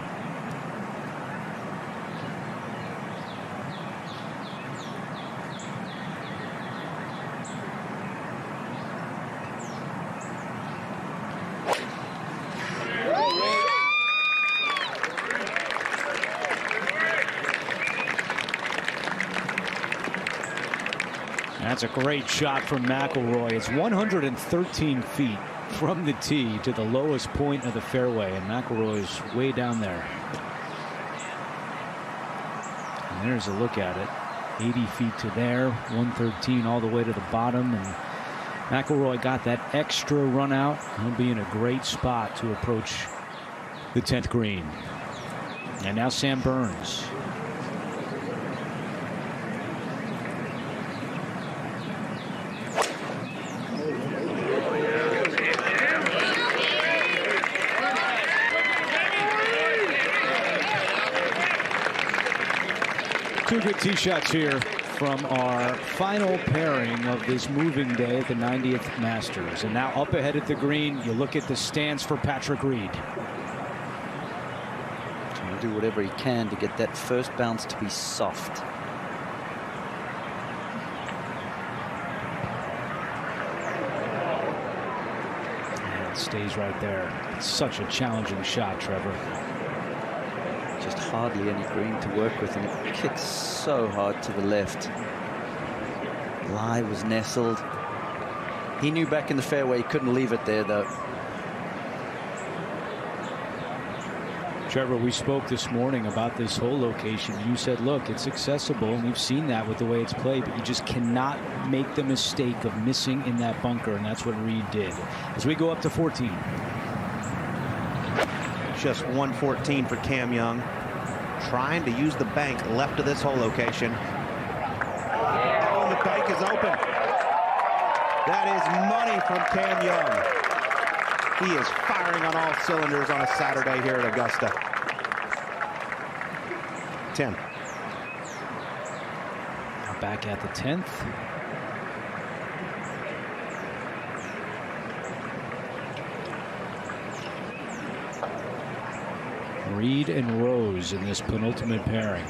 That's a great shot from McIlroy. It's 113 feet from the tee to the lowest point of the fairway, and McIlroy's way down there. And there's a look at it. 80 feet to there, 113 all the way to the bottom, and McIlroy got that extra run out. He'll be in a great spot to approach the 10th green. And now Sam Burns. Two good tee shots here from our final pairing of this moving day at the 90th Masters. And now up ahead at the green, you look at the stance for Patrick Reed. Trying to do whatever he can to get that first bounce to be soft. And it stays right there. It's such a challenging shot, Trevor. Just hardly any green to work with, and it kicks so hard to the left. Lie was nestled. He knew back in the fairway he couldn't leave it there, though. Trevor, we spoke this morning about this hole location. You said, look, it's accessible, and we've seen that with the way it's played, but you just cannot make the mistake of missing in that bunker, and that's what Reed did. As we go up to 14. Just 114 for Cam Young, trying to use the bank left of this hole location. Oh, the bank is open. That is money from Cam Young. He is firing on all cylinders on a Saturday here at Augusta. 10. Now back at the 10th. Reed and Rose in this penultimate pairing.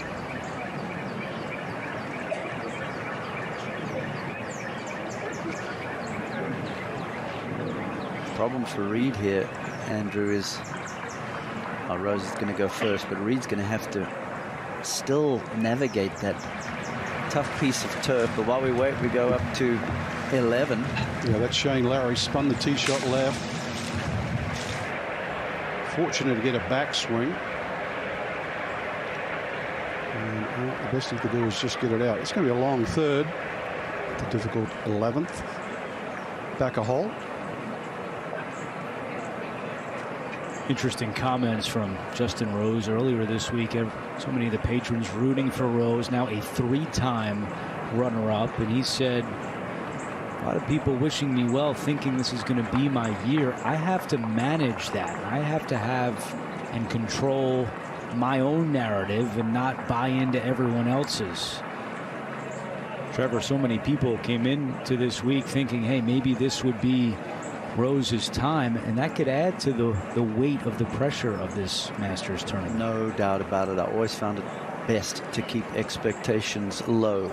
Problem for Reed here, Andrew, is Rose is going to go first, but Reed's going to have to still navigate that tough piece of turf. But while we wait, we go up to 11. Yeah, that's Shane Lowry spun the tee shot left. Fortunate to get a backswing. And the best he could do is just get it out. It's going to be a long third. The difficult 11th. Back a hole. Interesting comments from Justin Rose earlier this week. So many of the patrons rooting for Rose, now a 3-time runner-up, and he said, a lot of people wishing me well, thinking this is going to be my year. I have to manage that. I have to have and control my own narrative and not buy into everyone else's. Trevor, so many people came into this week thinking, hey, maybe this would be Rose's time, and that could add to the weight of the pressure of this Masters tournament. No doubt about it. I always found it best to keep expectations low.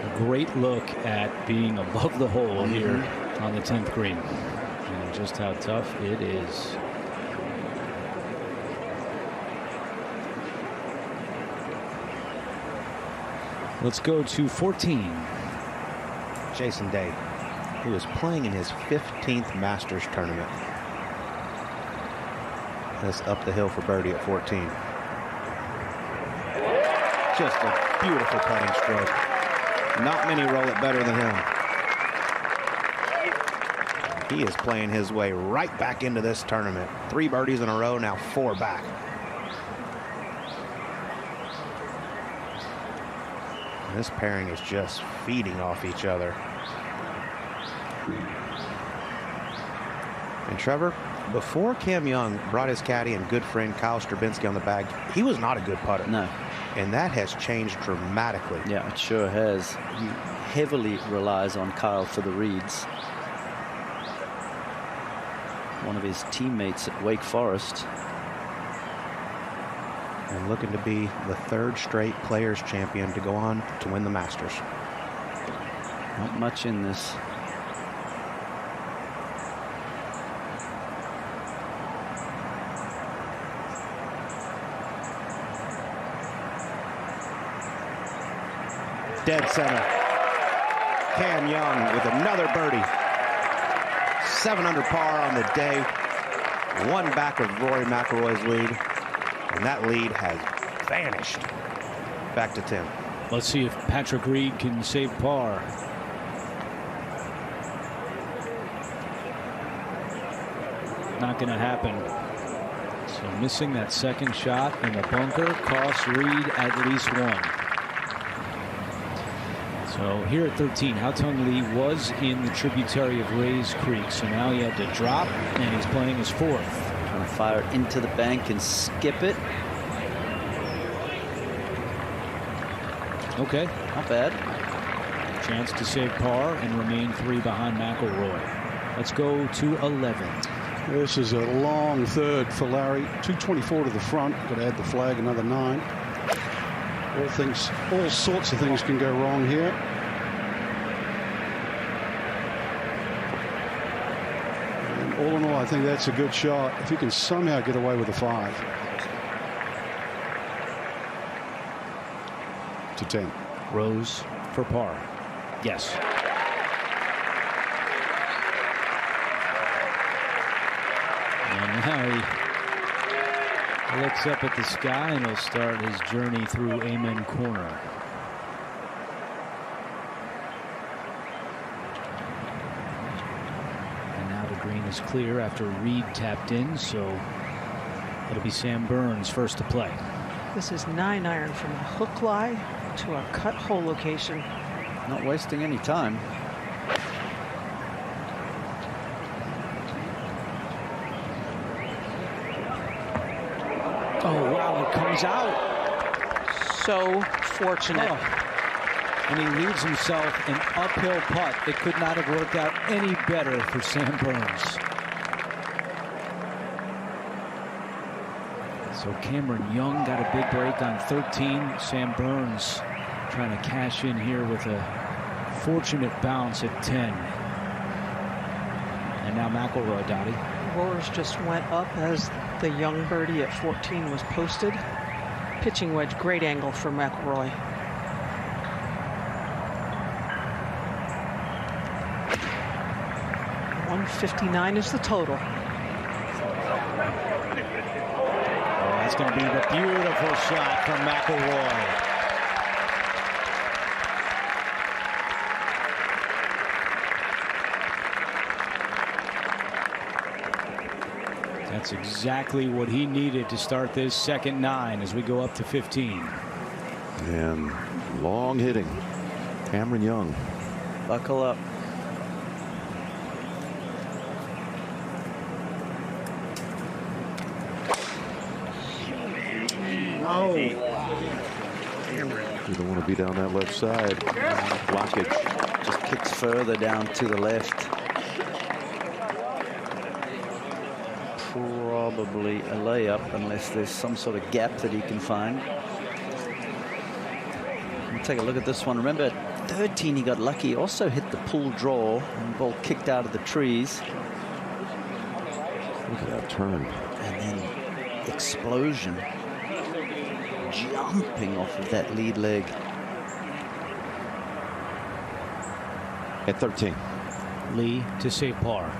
A great look at being above the hole here on the 10th green, and just how tough it is. Let's go to 14. Jason Day, who is playing in his 15th Masters tournament. That's up the hill for birdie at 14. Just a beautiful putting stroke. Not many roll it better than him. He is playing his way right back into this tournament. 3 birdies in a row, now 4 back. This pairing is just feeding off each other. And Trevor, before Cam Young brought his caddy and good friend Kyle Stravinsky on the bag, he was not a good putter. No. And that has changed dramatically. Yeah, it sure has. He heavily relies on Kyle for the reads. One of his teammates at Wake Forest. And looking to be the 3rd straight Players Champion to go on to win the Masters. Not much in this. Dead center. Cam Young with another birdie. 7 under par on the day. 1 back of Rory McIlroy's lead. And that lead has vanished. Back to 10. Let's see if Patrick Reed can save par. Not going to happen. So missing that second shot in the bunker costs Reed at least 1. So here at 13, Haotong Li was in the tributary of Rays Creek. So now he had to drop, and he's playing his 4th. Trying to fire it into the bank and skip it. Okay. Not bad. Chance to save par and remain 3 behind McIlroy. Let's go to 11. This is a long 3rd for Larry. 224 to the front. Got to add the flag, another 9. All sorts of things can go wrong here. And all in all, I think that's a good shot. If you can somehow get away with a 5. To 10. Rose for par. Yes. And now he looks up at the sky and he'll start his journey through Amen Corner. And now the green is clear after Reed tapped in, so it'll be Sam Burns first to play. This is 9-iron from a hook lie to a cut hole location. Not wasting any time. Oh, wow, it comes out. So fortunate. Oh. And he leaves himself an uphill putt. It could not have worked out any better for Sam Burns. So Cameron Young got a big break on 13. Sam Burns trying to cash in here with a fortunate bounce at 10. And now McIlroy, Dottie. Roars just went up as the Young birdie at 14 was posted. Pitching wedge, great angle for McIlroy. .159 is the total. Oh, that's going to be the beautiful shot from McIlroy. That's exactly what he needed to start this second 9 as we go up to 15. And long hitting. Cameron Young. Buckle up. Oh. You don't want to be down that left side. Blockage. Just kicks further down to the left. Probably a layup unless there's some sort of gap that he can find. We'll take a look at this one. Remember at 13 he got lucky. Also hit the pull draw and the ball kicked out of the trees. Look at that turn. And then explosion. Jumping off of that lead leg. At 13. Lee to save par.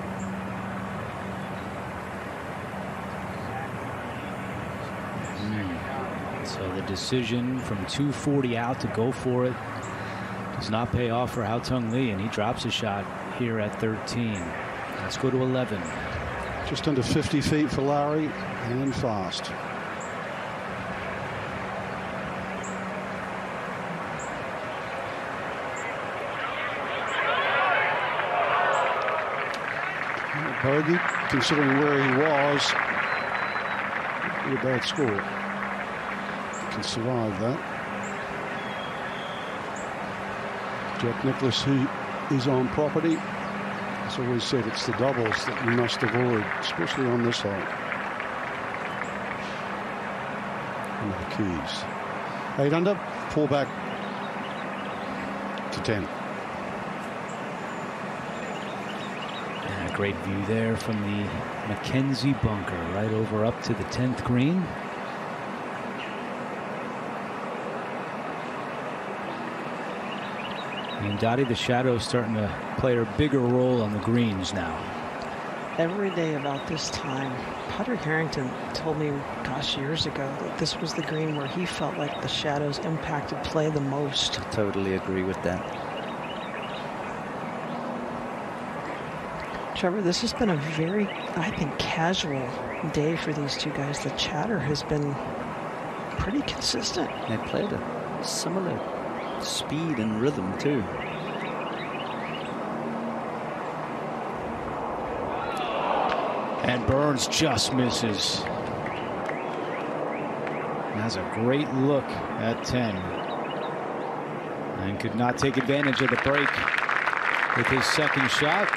So the decision from 240 out to go for it does not pay off for Haotong Li, and he drops a shot here at 13. Let's go to 11. Just under 50 feet for Larry and fast. Bogey, considering where he was, a bad score. can survive that. Jack Nicklaus, who is on property, has always said it's the doubles that you must avoid, especially on this hole. And the Keys. 8 under, 4 back to 10. And a great view there from the Mackenzie bunker, right over up to the 10th green. And Dottie, the shadow's starting to play a bigger role on the greens now. Every day about this time, Padraig Harrington told me, gosh, years ago, that this was the green where he felt like the shadows impacted play the most. I totally agree with that. Trevor, this has been a very, I think, casual day for these two guys. The chatter has been pretty consistent. They played a similar speed and rhythm too. And Burns just misses. Has a great look at 10. And could not take advantage of the break with his second shot.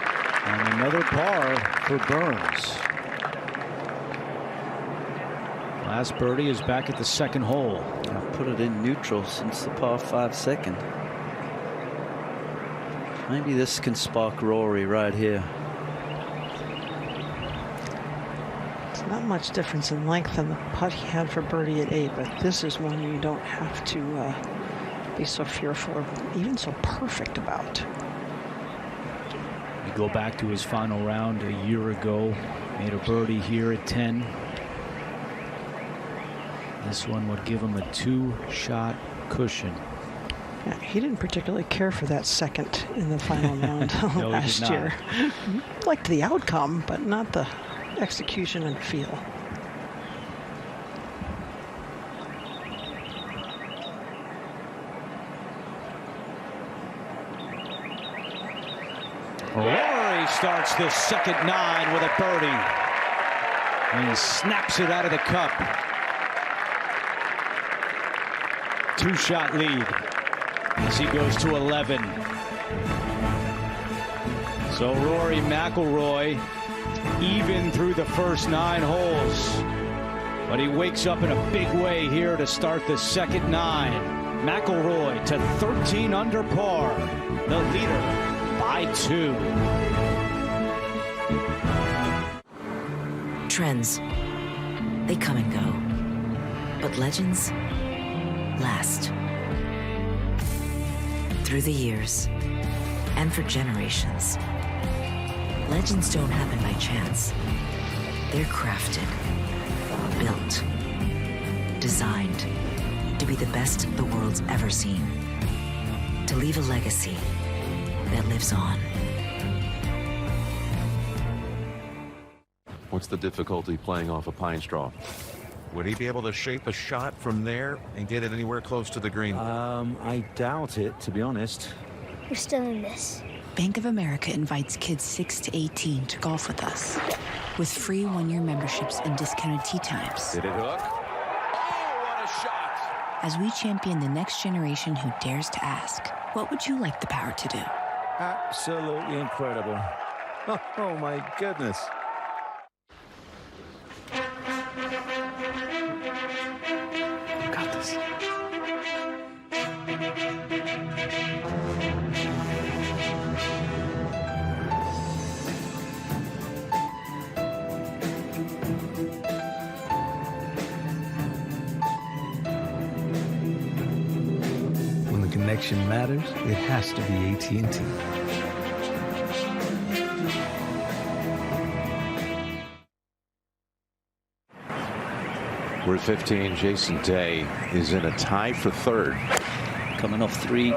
And another par for Burns. Last birdie is back at the second hole. I've put it in neutral since the par 5 second. Maybe this can spark Rory right here. It's not much difference in length than the putt he had for birdie at 8, but this is one you don't have to be so fearful or even so perfect about. You go back to his final round a year ago, made a birdie here at 10. This one would give him a 2-shot cushion. Yeah, he didn't particularly care for that second in the final round No, last year. Liked the outcome, but not the execution and feel. Rory starts the second 9 with a birdie. And he snaps it out of the cup. 2-shot lead as he goes to 11. So Rory McIlroy even through the first 9 holes. But he wakes up in a big way here to start the second 9. McIlroy to 13 under par. The leader by 2. Trends, they come and go, but legends last. Through the years, and for generations, legends don't happen by chance. They're crafted, built, designed to be the best the world's ever seen, to leave a legacy that lives on. What's the difficulty playing off a pine straw? Would he be able to shape a shot from there and get it anywhere close to the green? I doubt it, to be honest. We're still in this. Bank of America invites kids 6 to 18 to golf with us, with free one-year memberships and discounted tee times. Did it hook? Oh, what a shot! As we champion the next generation who dares to ask, what would you like the power to do? Absolutely incredible. Oh my goodness. Got this. When the connection matters, it has to be AT&T. We're at 15. Jason Day is in a tie for 3rd. Coming off 3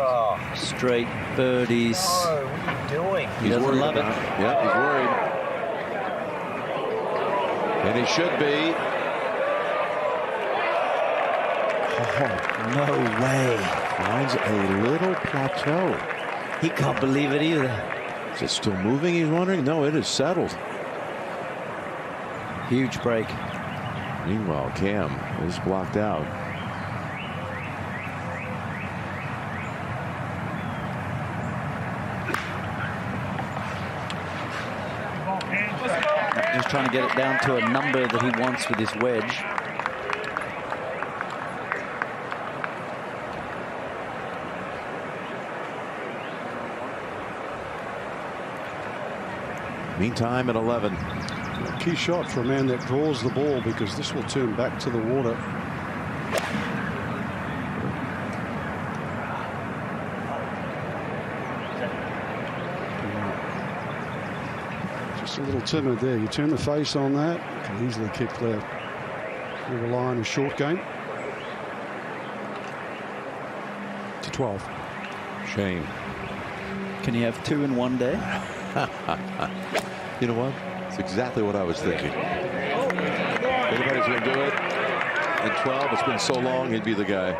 straight birdies. Oh, what are you doing? He doesn't love it. Yeah, he's worried. And he should be. Oh, no way. Finds a little plateau. He can't believe it either. Is it still moving, he's wondering? No, it is settled. Huge break. Meanwhile, Cam is blocked out. trying to get it down to a number that he wants with his wedge. Meantime, at 11. Key shot for a man that draws the ball, because this will turn back to the water. Just a little timid there. You turn the face on that, can easily kick left. You rely on a short game. To 12. Shane. Can he have 2 in one day? You know what? It's exactly what I was thinking. If anybody's going to do it in 12, it's been so long, he'd be the guy.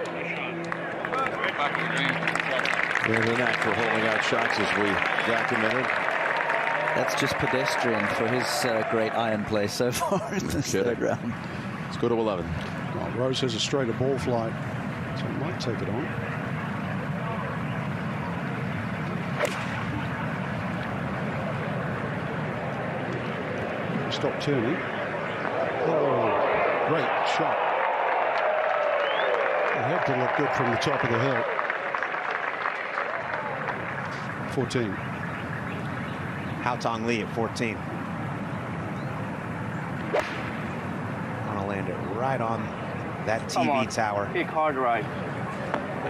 There's a knack for holding out shots, as we documented. That's just pedestrian for his great iron play so far in this third round. Let's go to 11. Well, Rose has a straighter ball flight, so he might take it on. Stop turning. Oh, great shot. It had to look good from the top of the hill. 14. Haotong Li at 14. Want to land it right on that TV tower. Kick hard right.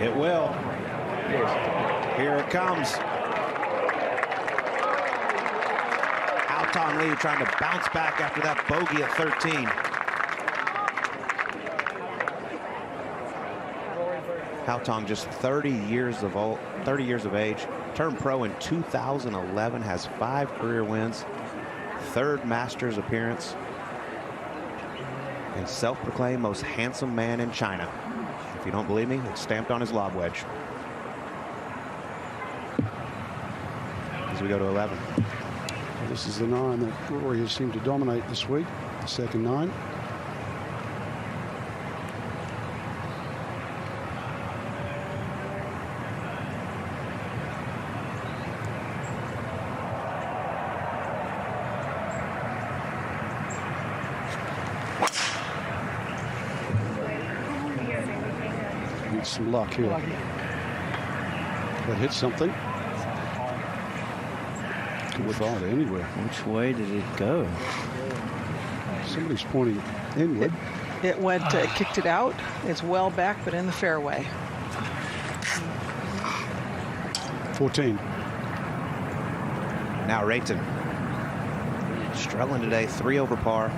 It will. Here it comes. Haotong Li trying to bounce back after that bogey at 13. Haotong, just 30 years of age, turned pro in 2011, has 5 career wins, 3rd Masters appearance, and self-proclaimed most handsome man in China. If you don't believe me, it's stamped on his lob wedge. As we go to 11. This is the 9 that Rory has seemed to dominate this week, the second 9. Needs some luck here. That hits something. Could fall anywhere. Which way did it go? Somebody's pointing inward. It went, kicked it out. It's well back, but in the fairway. 14. Now Reitan. Struggling today, 3 over par.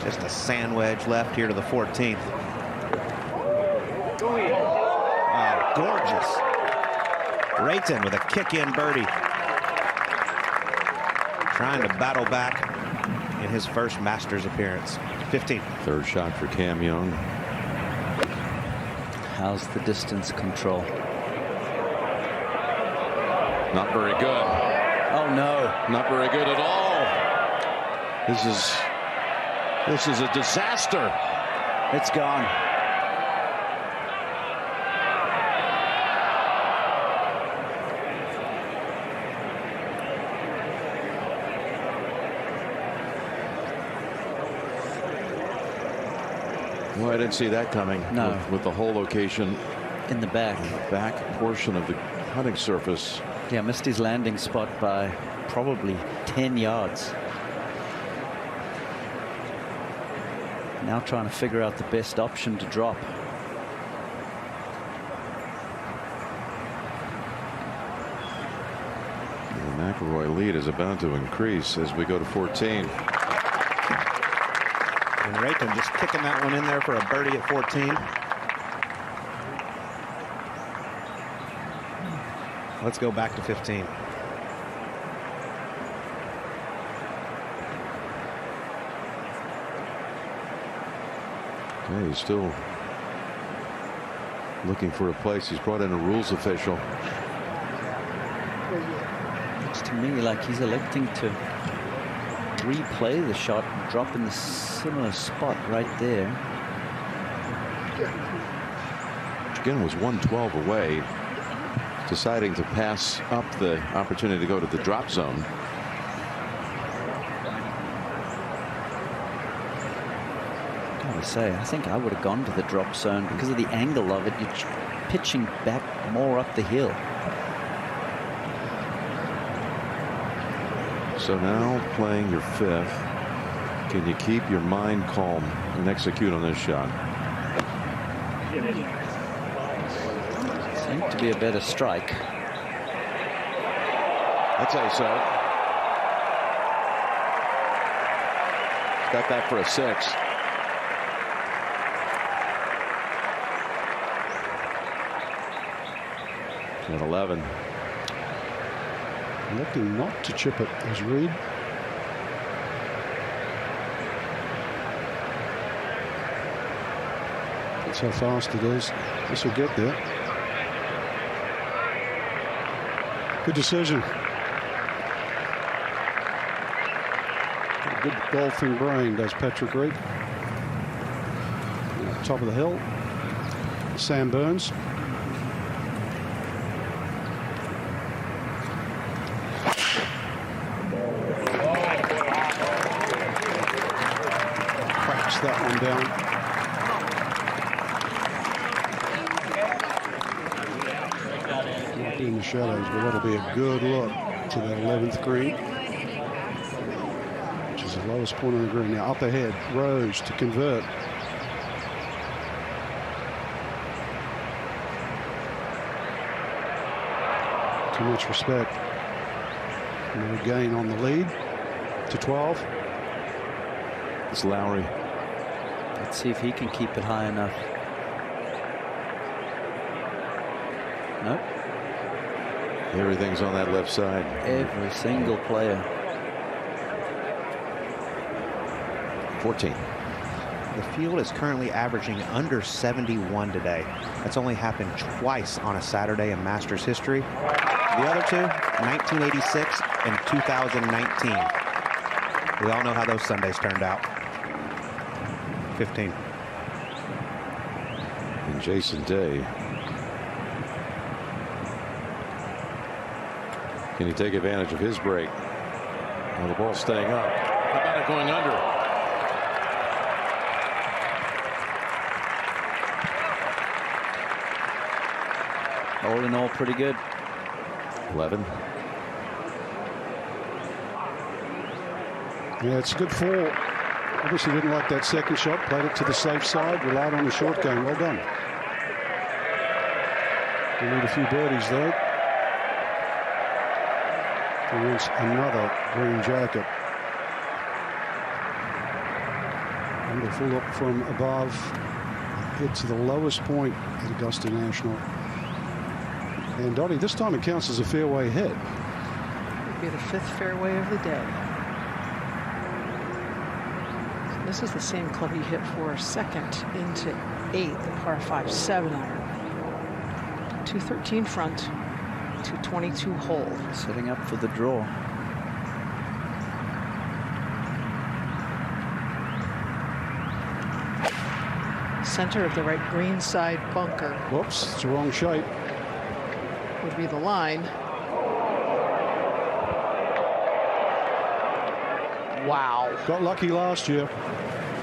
Just a sand wedge left here to the 14th. Oh, gorgeous. Reitan with a kick-in birdie. Trying to battle back in his first Masters appearance. 15. Third shot for Cam Young. How's the distance control? Not very good. Oh no. Not very good at all. This is a disaster. It's gone. Well, I didn't see that coming. No. With the hole location in the back. Back portion of the putting surface. Yeah, missed his landing spot by probably 10 yards. Now trying to figure out the best option to drop. The McIlroy lead is about to increase as we go to 14. And Reitan just kicking that one in there for a birdie at 14. Let's go back to 15. Okay, he's still looking for a place. He's brought in a rules official. Looks to me like he's electing to replay the shot and drop in the similar spot right there. Which again was 112 away, deciding to pass up the opportunity to go to the drop zone. I gotta say, I think I would have gone to the drop zone because of the angle of it. You're pitching back more up the hill. So now playing your fifth. Can you keep your mind calm and execute on this shot? Seemed to be a better strike. I'd say so. Got that for a 6. At 11. Looking not to chip it as Reed. That's how fast it is. This will get there. Good decision. Good golfing brain does Patrick Reed. Top of the hill. Sam Burns. Cracks that one down. Not in the shadows, but that'll be a good look to that 11th green. Lowest point on the green. Now up ahead, Rose to convert. Too much respect. No gain on the lead to 12. It's Lowry. Let's see if he can keep it high enough. Nope. Everything's on that left side. Every single player. 14. The field is currently averaging under 71 today. That's only happened twice on a Saturday in Masters history. The other two, 1986 and 2019. We all know how those Sundays turned out. 15. And Jason Day. Can he take advantage of his break? Well, the ball staying up. How about it going under? All in all, pretty good. 11. Yeah, it's a good fall. Obviously didn't like that second shot. Played it to the safe side. Relied on the short game. Well done. We need a few birdies though. He wants another green jacket. Wonderful look from above. Hit to the lowest point at Augusta National. And Dottie, this time it counts as a fairway hit. Would be the 5th fairway of the day. So this is the same club he hit for second into 8th, the par 5 7-iron. 213 front, 222 hole. Setting up for the draw. Center of the right green side bunker. Whoops, it's the wrong shape. Would be the line. Wow. Got lucky last year.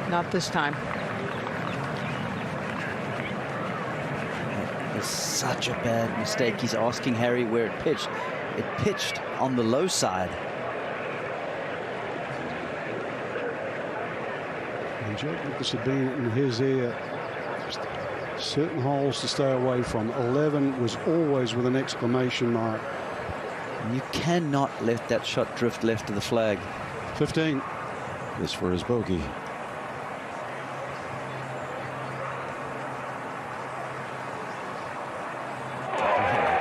Not this time. It's such a bad mistake. He's asking Harry where it pitched. It pitched on the low side. And Jake, this had been in his ear. Certain holes to stay away from. 11 was always with an exclamation mark. And you cannot let that shot drift left of the flag. 15. This for his bogey.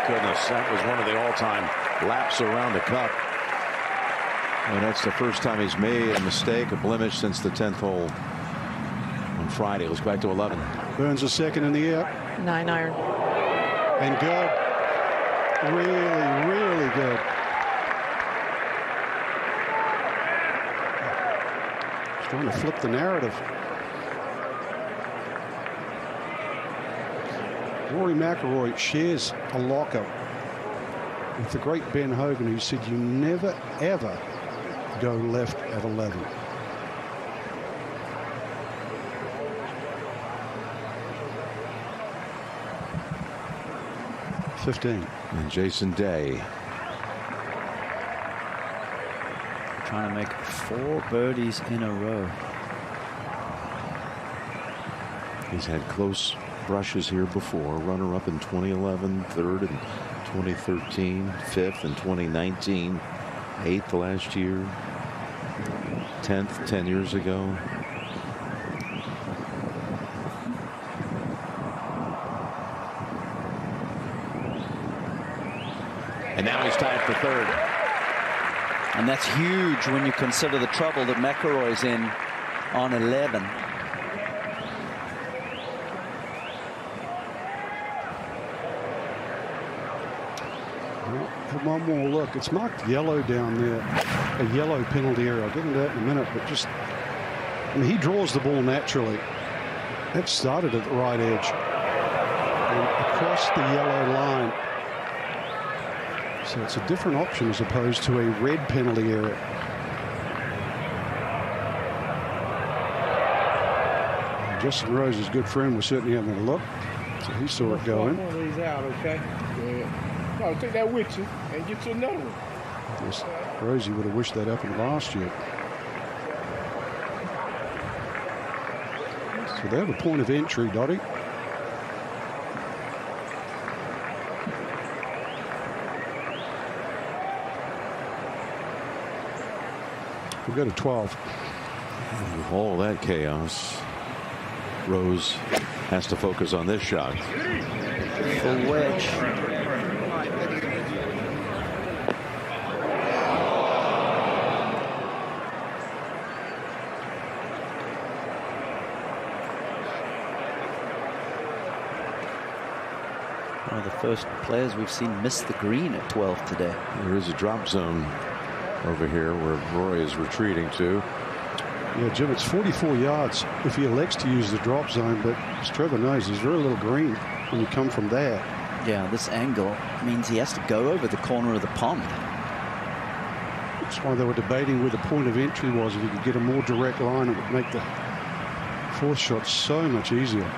Goodness, that was one of the all-time laps around the cup. And that's the first time he's made a mistake, a blemish, since the 10th hole on Friday. Let's go back to 11. Burns a second in the air. 9-iron. And good. Really, really good. He's trying to flip the narrative. Rory McIlroy shares a locker with the great Ben Hogan, who said you never, ever go left at 11. 15. And Jason Day. Trying to make 4 birdies in a row. He's had close brushes here before. Runner-up in 2011, 3rd in 2013, 5th in 2019, 8th last year, 10th 10 years ago. And now he's tied for 3rd. And that's huge when you consider the trouble that McIlroy's in on 11. Have one more look. It's marked yellow down there, a yellow penalty area. I'll get into that in a minute, but just, I mean, he draws the ball naturally. That started at the right edge and across the yellow line. So it's a different option as opposed to a red penalty area. And Justin Rose's good friend was certainly having a look, so he saw it going. One of these out, okay? No, take that with you and get you another one. Yes, Rosie would have wished that happened last year. So they have a point of entry, Dottie. We'll go to 12. With all that chaos, Rose has to focus on this shot. Full wedge. One of the first players we've seen miss the green at 12 today. There is a drop zone over here where Roy is retreating to. Yeah, Jim, it's 44 yards if he elects to use the drop zone, but as Trevor knows, there's very little green when you come from there. Yeah, this angle means he has to go over the corner of the pond. That's why they were debating where the point of entry was. If you could get a more direct line, it would make the 4th shot so much easier.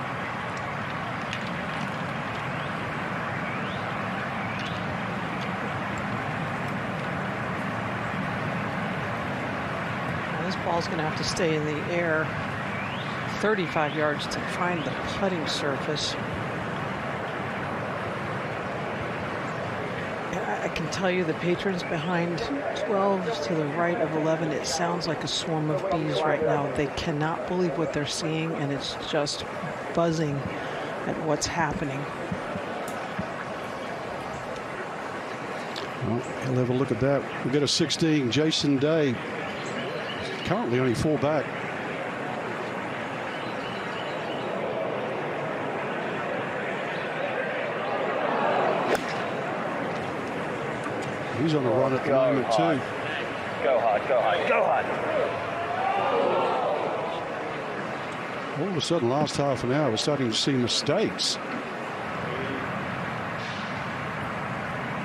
Ball's going to have to stay in the air 35 yards to find the putting surface. I can tell you the patrons behind 12 to the right of 11, it sounds like a swarm of bees right now. They cannot believe what they're seeing, and it's just buzzing at what's happening. Well, he'll have a look at that. We've got a 16, Jason Day. Currently only 4 back. He's on a run at the moment too. Go hard, go hard, go hard. All of a sudden, last half an hour, we're starting to see mistakes.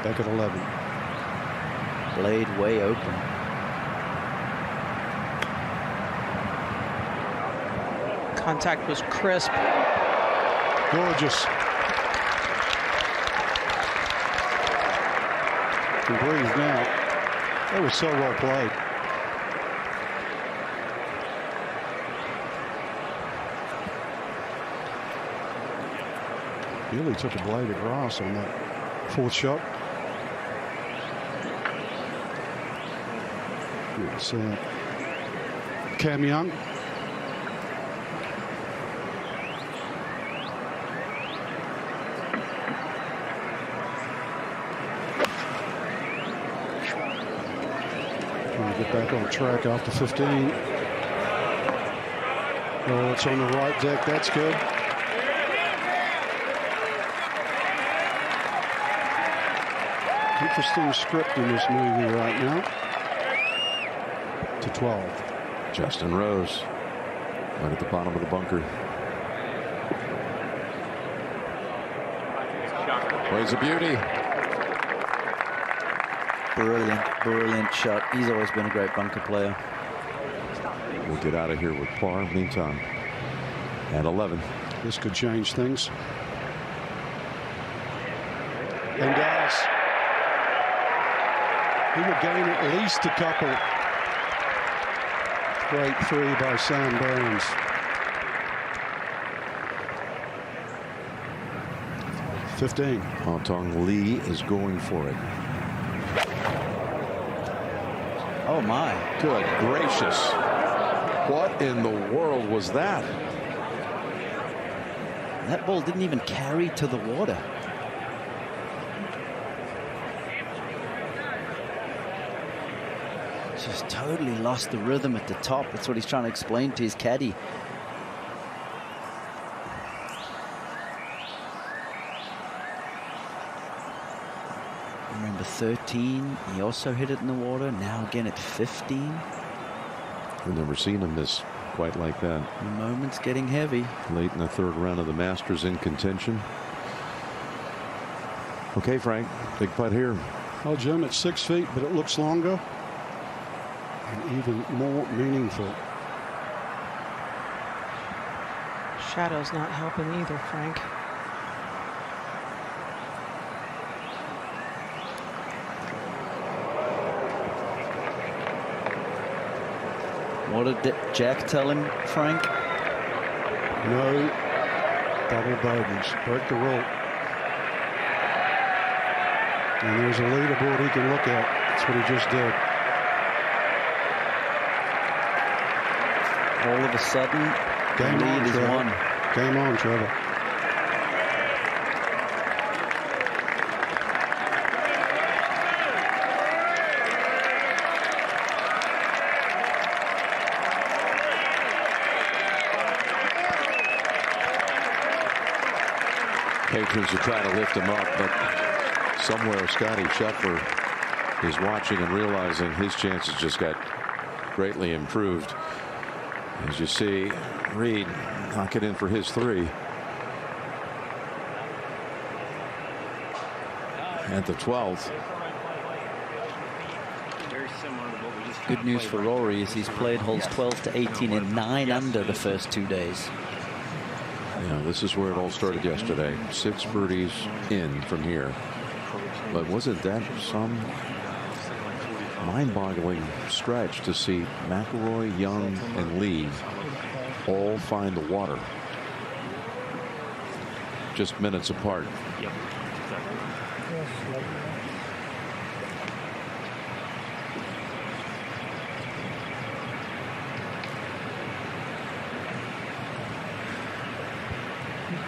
Back at 11. Blade way open. Contact was crisp. Gorgeous. Can breathe now. That was so well played. Billy took a blade of grass on that 4th shot. It's Cam Young. Get back on track after 15. Oh, it's on the right deck. That's good. Interesting script in this movie right now. To 12. Justin Rose right at the bottom of the bunker. Plays a beauty. Brilliant, brilliant shot. He's always been a great bunker player. We'll get out of here with par. Meantime, at 11. This could change things. And does. He will gain at least a couple. Great three by Sam Burns. Haotong Li is going for it. Oh my. Good gracious. What in the world was that? That ball didn't even carry to the water. Just totally lost the rhythm at the top. That's what he's trying to explain to his caddy. Remember 13, he also hit it in the water. Now again at 15. I've never seen him miss quite like that. The moment's getting heavy. Late in the third round of the Masters in contention. Okay, Frank, big putt here. Well, Jim, it's 6 feet, but it looks longer and even more meaningful. Shadow's not helping either, Frank. What did Jack tell him, Frank? No double bogeys. Break the rule. And there's a leaderboard he can look at. That's what he just did. All of a sudden, game the lead on, is Trevor. won. Game on, Trevor. Patrons are trying to lift him up, but somewhere Scotty Scheffler is watching and realizing his chances just got greatly improved. As you see, Reed knock it in for his three. At the 12th. Good news for Rory is he's played holes 12 to 18 in 9 under the first 2 days. Yeah, this is where it all started yesterday. 6 birdies in from here. But wasn't that some mind-boggling stretch to see McIlroy, Young, and Lee all find the water just minutes apart? Yep.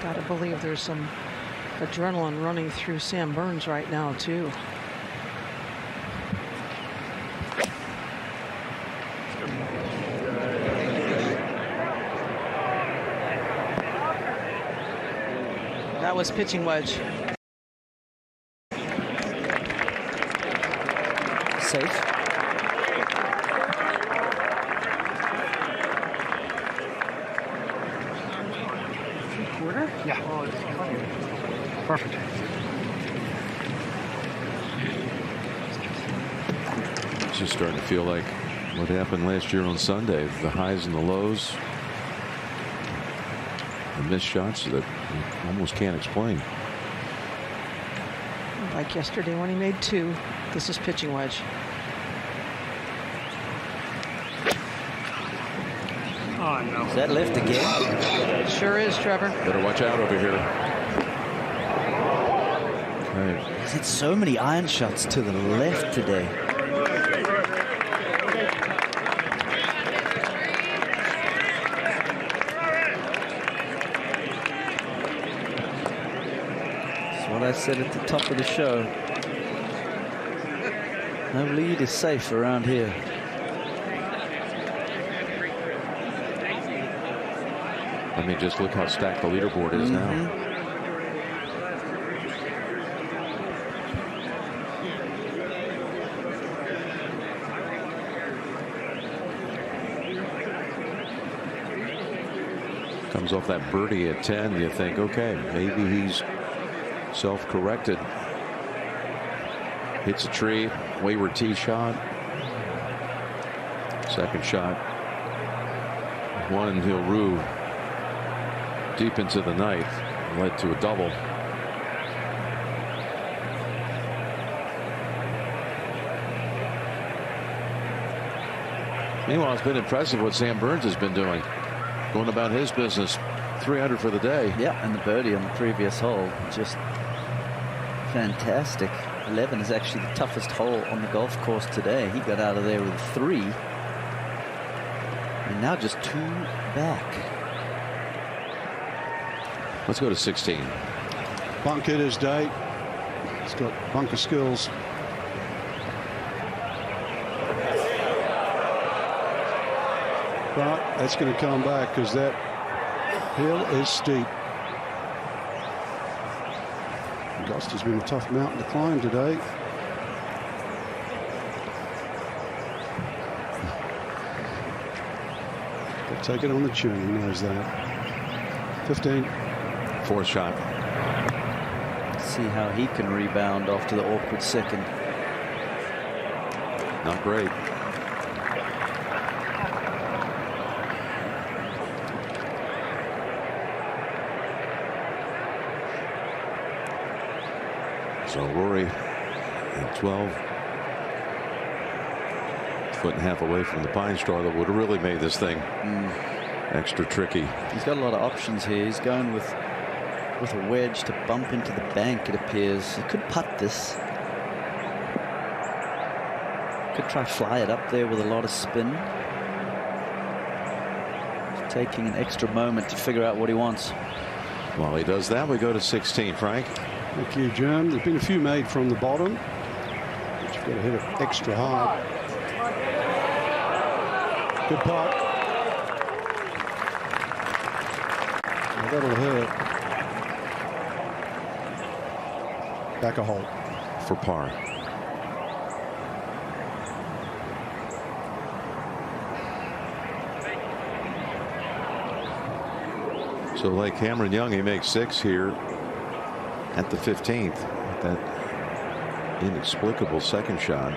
Got to believe there's some adrenaline running through Sam Burns right now, too. That was pitching wedge. Safe. Yeah. Perfect. It's just starting to feel like what happened last year on Sunday. The highs and the lows. The missed shots that you almost can't explain. Like yesterday when he made 2. This is pitching wedge. Oh, no. Is that lift again? It sure is, Trevor. Better watch out over here. Okay. He's hit so many iron shots to the left today. That's what I said at the top of the show. No lead is safe around here. I mean, just look how stacked the leaderboard is now. Comes off that birdie at 10. You think, okay, maybe he's self-corrected. Hits a tree, wayward tee shot. Second shot. One in Hilru. Deep into the ninth, led to a double. Meanwhile, it's been impressive what Sam Burns has been doing. Going about his business. 300 for the day. Yeah, and the birdie on the previous hole. Just fantastic. 11 is actually the toughest hole on the golf course today. He got out of there with 3. And now just 2 back. Let's go to 16. Bunkered his day. He's got bunker skills. But that's going to come back because that hill is steep. Augusta's been a tough mountain to climb today. They'll take it on the chin. He knows that. 15. 4th shot. See how he can rebound after the awkward second. Not great. So Rory at 12. Foot and a half away from the pine straw that would have really made this thing extra tricky. He's got a lot of options here. He's going with a wedge to bump into the bank, it appears. He could putt this. Could try fly it up there with a lot of spin. He's taking an extra moment to figure out what he wants. While he does that, we go to 16, Frank. Thank you, Jim. There's been a few made from the bottom, but you've got to hit it extra hard. Good putt. Well, that'll hurt. Back a hole. For par. So like Cameron Young, he makes 6 here at the 15th. That inexplicable second shot.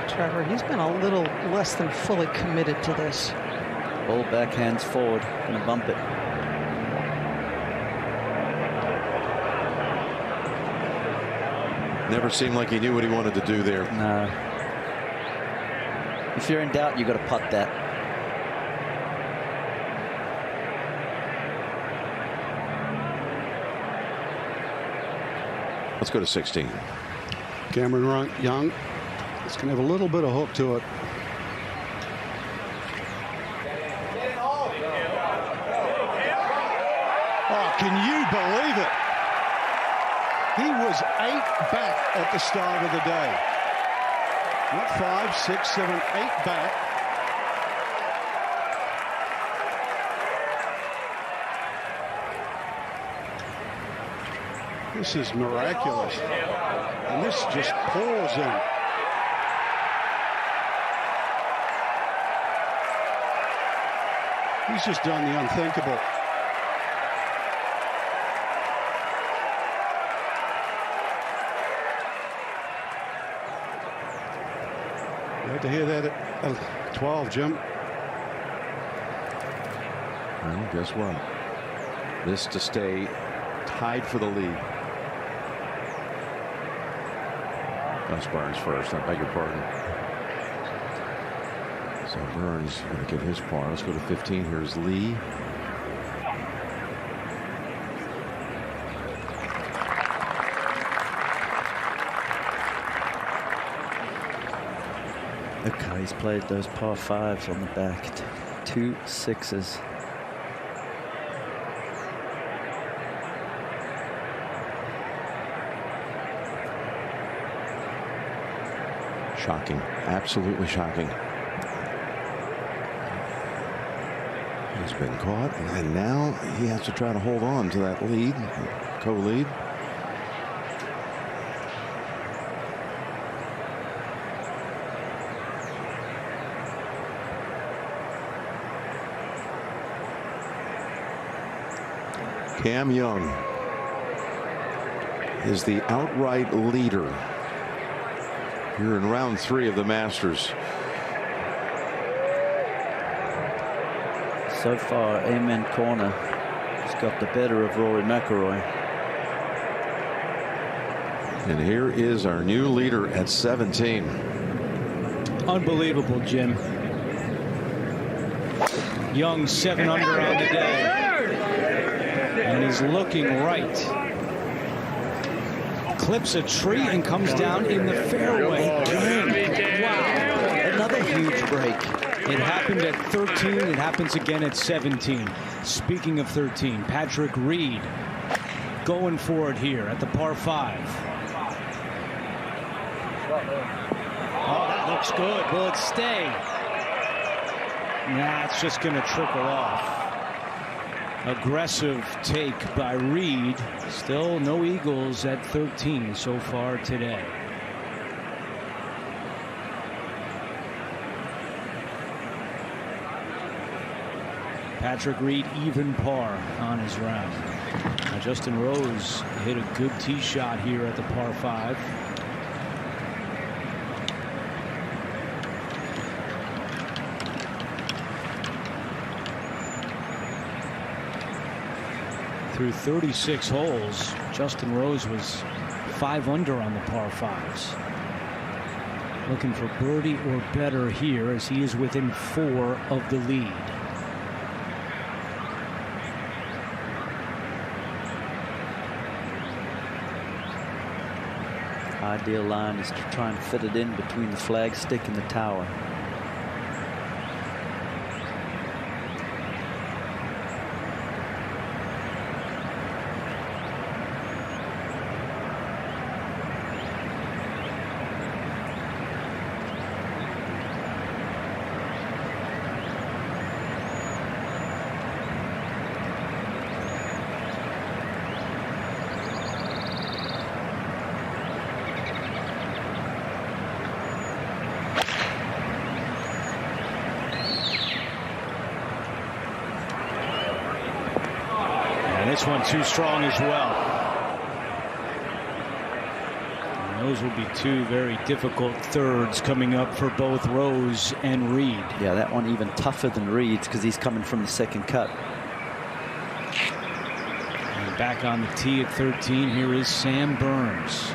Trevor, he's been a little less than fully committed to this. Ball backhands forward, gonna bump it. Never seemed like he knew what he wanted to do there. No. If you're in doubt, you got to putt that. Let's go to 16. Cameron Young. It's going to have a little bit of hook to it. Oh, can you believe it? He was 8 back at the start of the day. Not 5, 6, 7, 8 back. This is miraculous. And this just pours in. He's just done the unthinkable. You had to hear that at 12, Jim. Well, guess what? This to stay tied for the lead. That's Burns first. I beg your pardon. So Burns going to get his par. Let's go to 15. Here's Lee. Look how he's played those par 5s on the back. 2 6s. Shocking. Absolutely shocking. He's been caught, and now he has to try to hold on to that lead, co-lead. Cam Young is the outright leader here in round 3 of the Masters. So far, Amen Corner has got the better of Rory McIlroy. And here is our new leader at 17. Unbelievable, Jim. Young 7 under on the day. And he's looking right. Clips a tree and comes down in the fairway again. Wow. Another huge break. It happened at 13. It happens again at 17. Speaking of 13, Patrick Reed going for it here at the par 5. Oh, that looks good. Will it stay? Nah, it's just going to trickle off. Aggressive take by Reed. Still no eagles at 13 so far today. Patrick Reed even par on his round. Now Justin Rose hit a good tee shot here at the par 5. Through 36 holes, Justin Rose was 5 under on the par 5s. Looking for birdie or better here as he is within 4 of the lead. Ideal line is to try and fit it in between the flagstick and the tower. This one too strong as well. And those will be 2 very difficult thirds coming up for both Rose and Reed. Yeah, that one even tougher than Reed's because he's coming from the second cut. And back on the tee at 13, here is Sam Burns.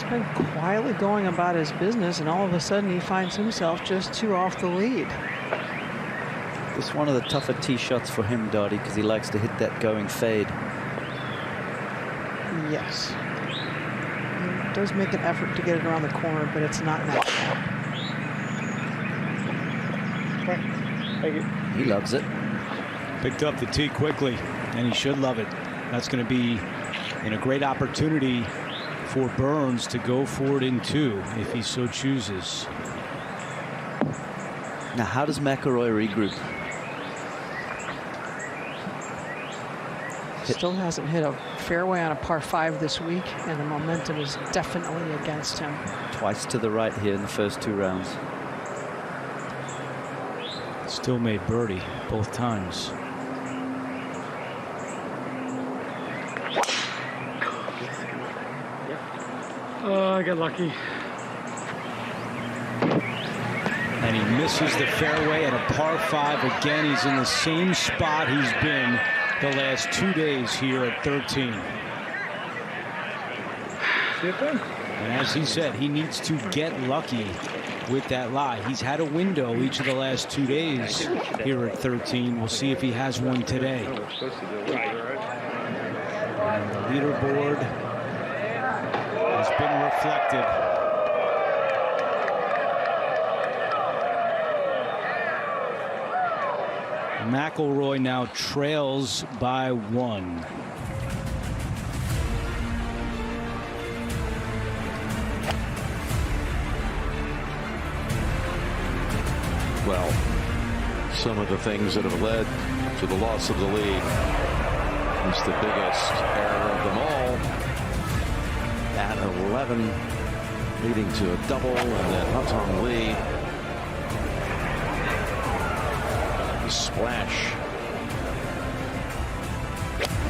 Been quietly going about his business, and all of a sudden he finds himself just 2 off the lead. It's one of the tougher tee shots for him, Dottie, because he likes to hit that going fade. Yes. He does make an effort to get it around the corner, but it's not natural. He loves it. Picked up the tee quickly, and he should love it. That's going to be a great opportunity for Burns to go for it in 2 if he so chooses. Now, how does McIlroy regroup? Still hasn't hit a fairway on a par 5 this week, and the momentum is definitely against him. Twice to the right here in the first 2 rounds. Still made birdie both times. I got lucky. And he misses the fairway at a par 5 again. He's in the same spot he's been the last 2 days here at 13. And as he said, he needs to get lucky with that lie. He's had a window each of the last 2 days here at 13. We'll see if he has one today. And the leaderboard has been reflected. McIlroy now trails by 1. Well, some of the things that have led to the loss of the lead. It's the biggest error of them all. At 11, leading to a double, and then Haotong Li. Splash.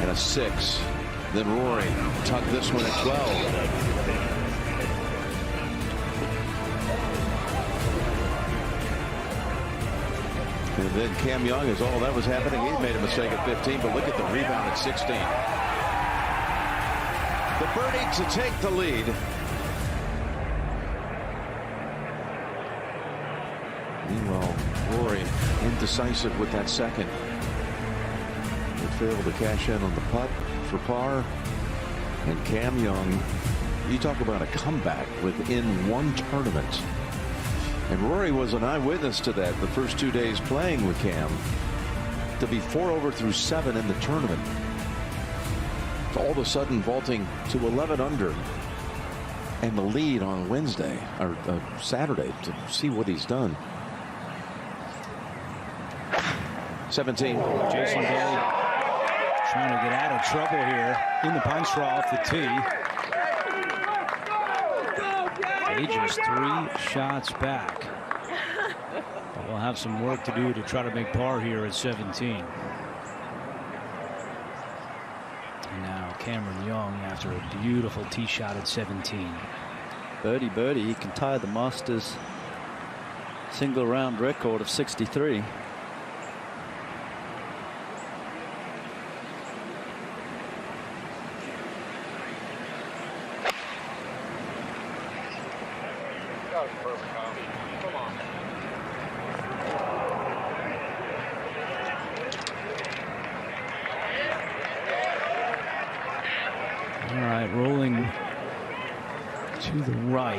And a 6. Then Rory tucked this one at 12. And then Cam Young, as all that was happening, he made a mistake at 15, but look at the rebound at 16. The birdie to take the lead. Meanwhile, Rory indecisive with that second. He failed to cash in on the putt for par. And Cam Young, you talk about a comeback within one tournament. And Rory was an eyewitness to that the first 2 days playing with Cam. To be 4 over through 7 in the tournament. To all of a sudden vaulting to 11 under. And the lead on Wednesday, or Saturday, to see what he's done. 17. Jason Day trying to get out of trouble here in the pine straw off the tee. They just 3 shots back. But we'll have some work to do to try to make par here at 17. And now Cameron Young after a beautiful tee shot at 17. Birdie, he can tie the Masters single round record of 63.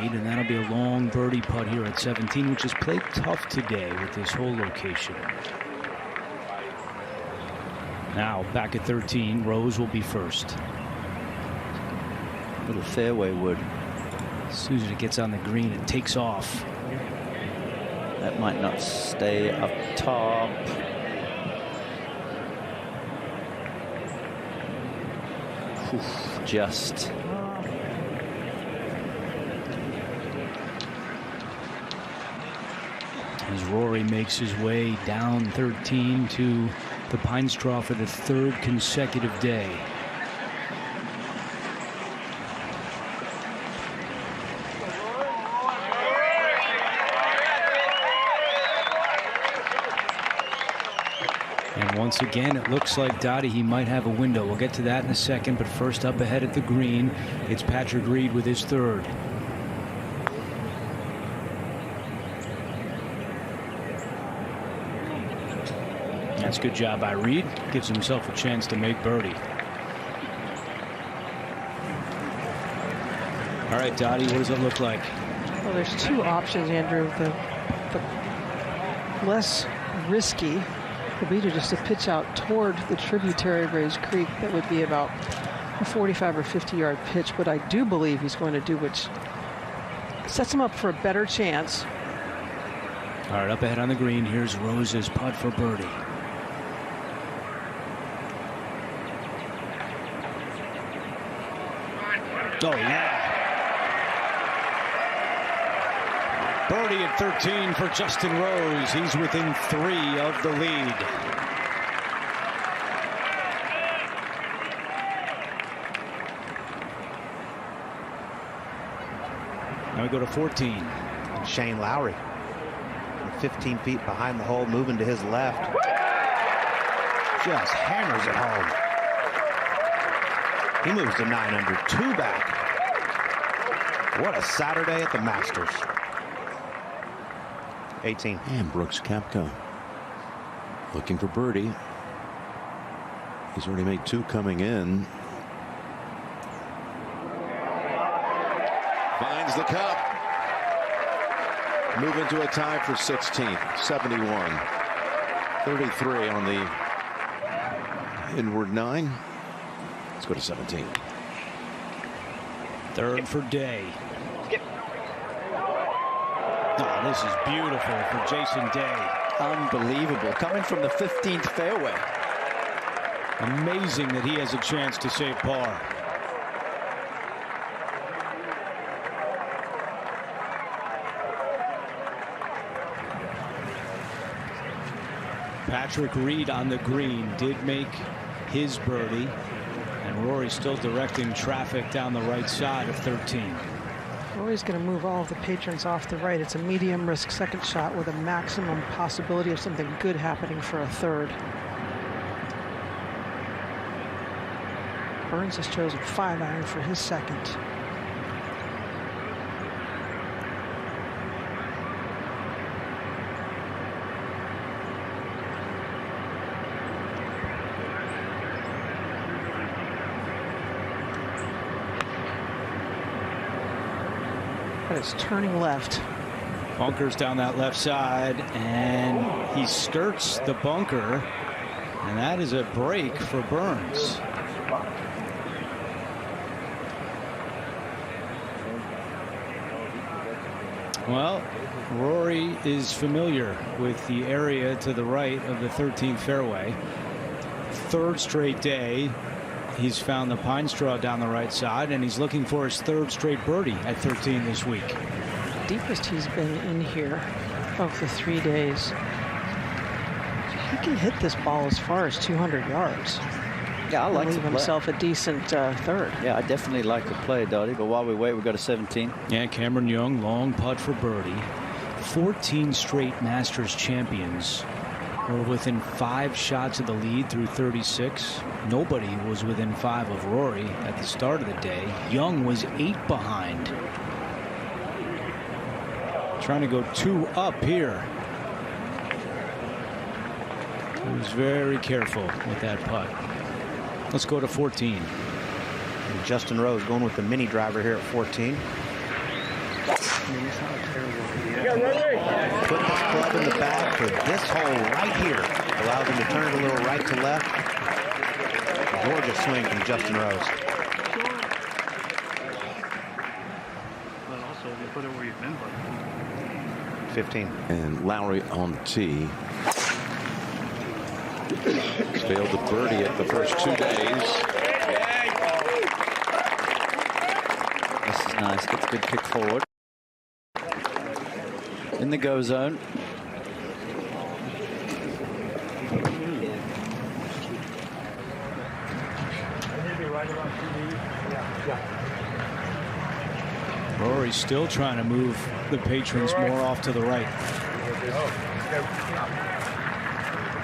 And that'll be a long birdie putt here at 17, which is played tough today with this whole location. Now back at 13, Rose will be first. Little fairway wood. As soon as it gets on the green, it takes off. That might not stay up top. Oof, just. As Rory makes his way down 13 to the pine straw for the 3rd consecutive day. And once again, it looks like Dottie, he might have a window. We'll get to that in a second, but first up ahead at the green, it's Patrick Reed with his 3rd. That's a good job by Reed. Gives himself a chance to make birdie. All right, Dottie, what does it look like? Well, there's 2 options, Andrew. The less risky would be to just pitch out toward the tributary of Rays Creek. That would be about a 45 or 50-yard pitch. What I do believe he's going to do, which sets him up for a better chance. All right, up ahead on the green, here's Rose's putt for birdie. Oh, yeah. Birdie at 13 for Justin Rose. He's within 3 of the lead. Now we go to 14. And Shane Lowry, 15 feet behind the hole, moving to his left. Just hammers it home. He moves to 9 under, 2 back. What a Saturday at the Masters. 18. And Brooks Koepka looking for birdie. He's already made 2 coming in. Finds the cup. Move into a tie for 16th. 71. 33 on the inward 9. Let's go to 17. 3rd for Day. Oh, this is beautiful for Jason Day. Unbelievable. Coming from the 15th fairway. Amazing that he has a chance to save par. Patrick Reed on the green did make his birdie, and Rory still directing traffic down the right side of 13. Rory's going to move all of the patrons off the right. It's a medium risk second shot with a maximum possibility of something good happening for a third. Burns has chosen 5-iron for his second. But it's turning left. Bunkers down that left side, and he skirts the bunker, and that is a break for Burns. Well, Rory is familiar with the area to the right of the 13th fairway. Third straight day, he's found the pine straw down the right side, and he's looking for his third straight birdie at 13 this week. Deepest he's been in here of the 3 days. He can hit this ball as far as 200 yards. Yeah, I like to leave play. himself a decent third. Yeah, I definitely like to play, Dottie. But while we wait, we've got a 17. Yeah, Cameron Young, long putt for birdie. 14 straight Masters champions were within 5 shots of the lead through 36. Nobody was within 5 of Rory at the start of the day. Young was 8 behind. Trying to go 2 up here. He was very careful with that putt. Let's go to 14. And Justin Rose going with the mini driver here at 14. Put this club in the bag for this hole right here. Allows him to turn it a little right to left. Gorgeous swing from Justin Rose. But also, you put it where you've been. 15. And Lowry on the tee. He's failed to birdie it the first 2 days. This is nice. Gets a good kick forward. In the go zone. Rory's still trying to move the patrons more off to the right.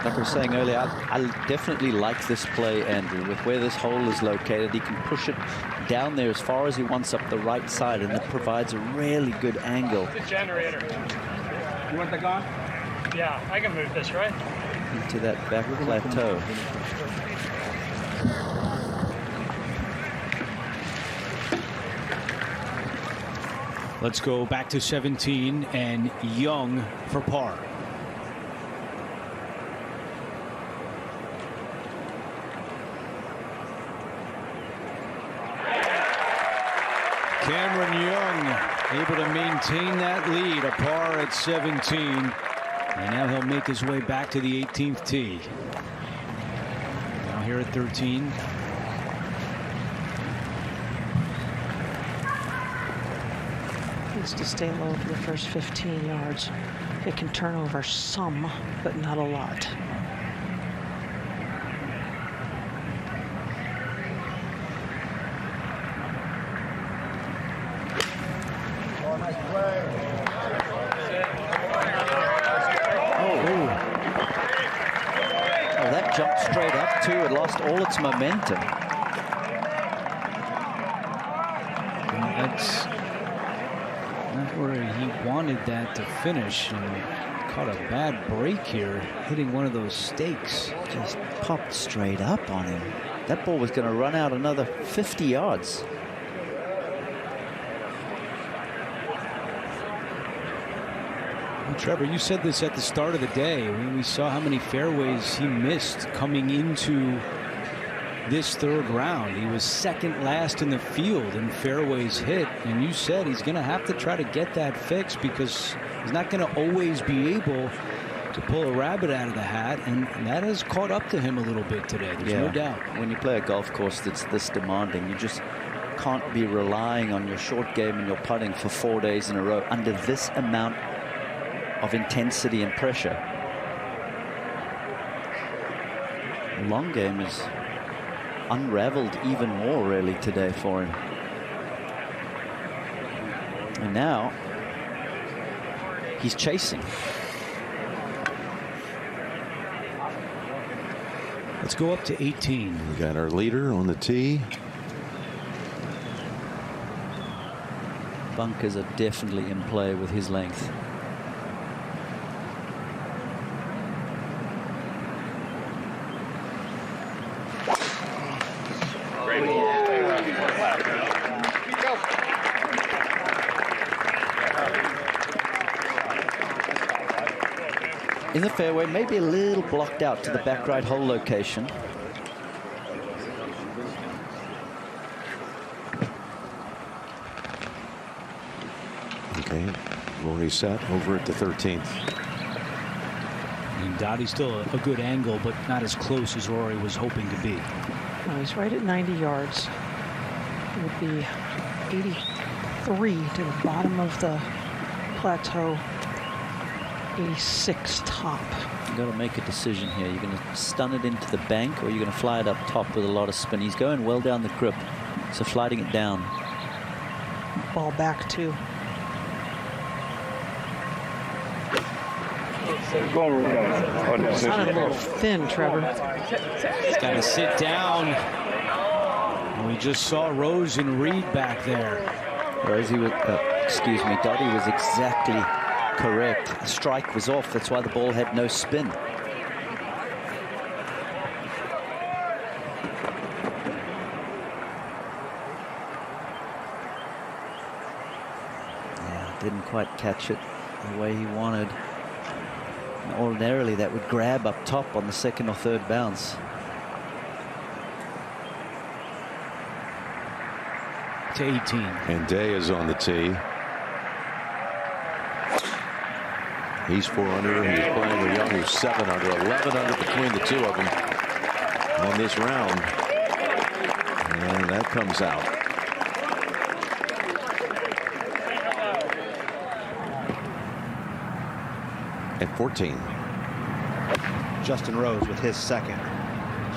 Like I was saying earlier, I definitely like this play, Andrew. With where this hole is located, he can push it down there as far as he wants up the right side, and it provides a really good angle. The generator. You want the gun? Yeah, I can move this, right? Into that back plateau. Let's go back to 17 and Young for par. Cameron Young able to maintain that lead, a par at 17, and now he'll make his way back to the 18th tee. Now here at 13. Needs to stay low for the first 15 yards. It can turn over some, but not a lot. Jumped straight up too. It lost all its momentum. That's not where he wanted that to finish, and caught a bad break here, hitting one of those stakes. Just popped straight up on him. That ball was going to run out another 50 yards. Trevor, you said this at the start of the day. We saw how many fairways he missed coming into this third round. He was second last in the field in fairways hit, and you said he's going to have to try to get that fixed because he's not going to always be able to pull a rabbit out of the hat, and that has caught up to him a little bit today. There's no doubt. When you play a golf course that's this demanding, you just can't be relying on your short game and your putting for 4 days in a row under this amount of intensity and pressure. The long game is unraveled even more really today for him. And now he's chasing. Let's go up to 18. We got our leader on the tee. Bunkers are definitely in play with his length. In the fairway, maybe a little blocked out to the back right hole location. Okay, Rory set over at the 13th. And Dottie's still a good angle, but not as close as Rory was hoping to be. No, he's right at 90 yards. It would be 83 to the bottom of the plateau. 86 top. You've got to make a decision here. You're going to stun it into the bank, or you're going to fly it up top with a lot of spin. He's going well down the grip, so flying it down. Ball back too. Sounded a little thin, Trevor. He's got to sit down. And we just saw Rose and Reed back there. Rosie was, excuse me, Dottie was exactly correct. The strike was off. That's why the ball had no spin. Yeah, didn't quite catch it the way he wanted. And ordinarily, that would grab up top on the second or third bounce. To 18. And Day is on the tee. He's 4 under. He's playing with Young, who's 7 under. 11 under between the two of them on this round. And that comes out. At 14. Justin Rose with his second.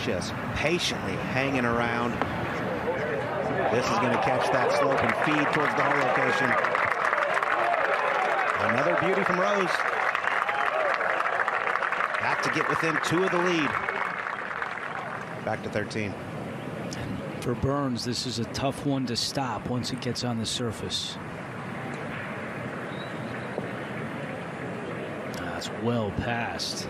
Just patiently hanging around. This is going to catch that slope and feed towards the hole location. Another beauty from Rose. Got to get within 2 of the lead. Back to 13. For Burns, this is a tough one to stop once it gets on the surface. That's well past.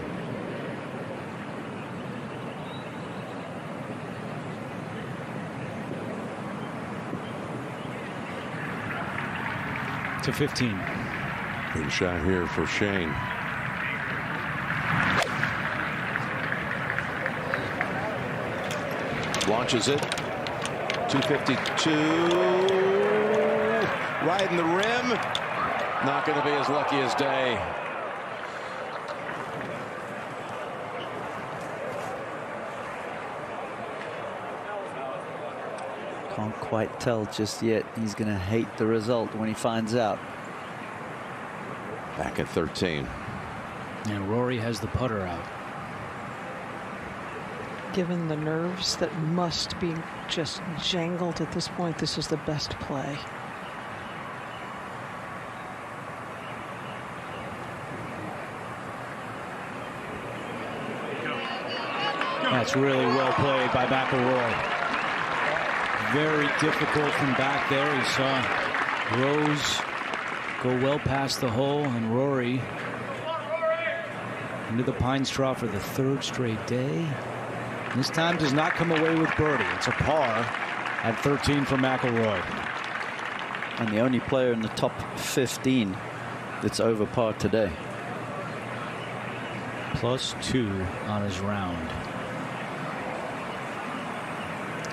To 15. Good shot here for Shane. Launches it. 252. Riding the rim. Not going to be as lucky as Day. Can't quite tell just yet. He's going to hate the result when he finds out. Back at 13. And Rory has the putter out. Given the nerves that must be just jangled at this point, this is the best play. That's really well played by McIlroy. Very difficult from back there. He saw Rose go well past the hole, and Rory into the pine straw for the 3rd straight day. This time does not come away with birdie. It's a par at 13 for McIlroy. And the only player in the top 15 that's over par today. +2 on his round.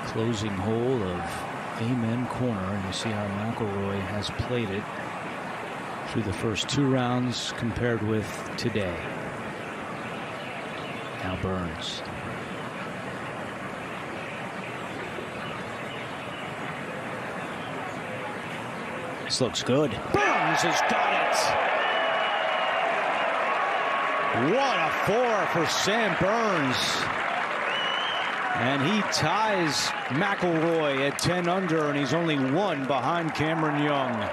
Closing hole of Amen Corner, and you see how McIlroy has played it through the first 2 rounds compared with today. Now Burns. This looks good. Burns has got it. What a 4 for Sam Burns. And he ties McIlroy at 10 under, and he's only 1 behind Cameron Young.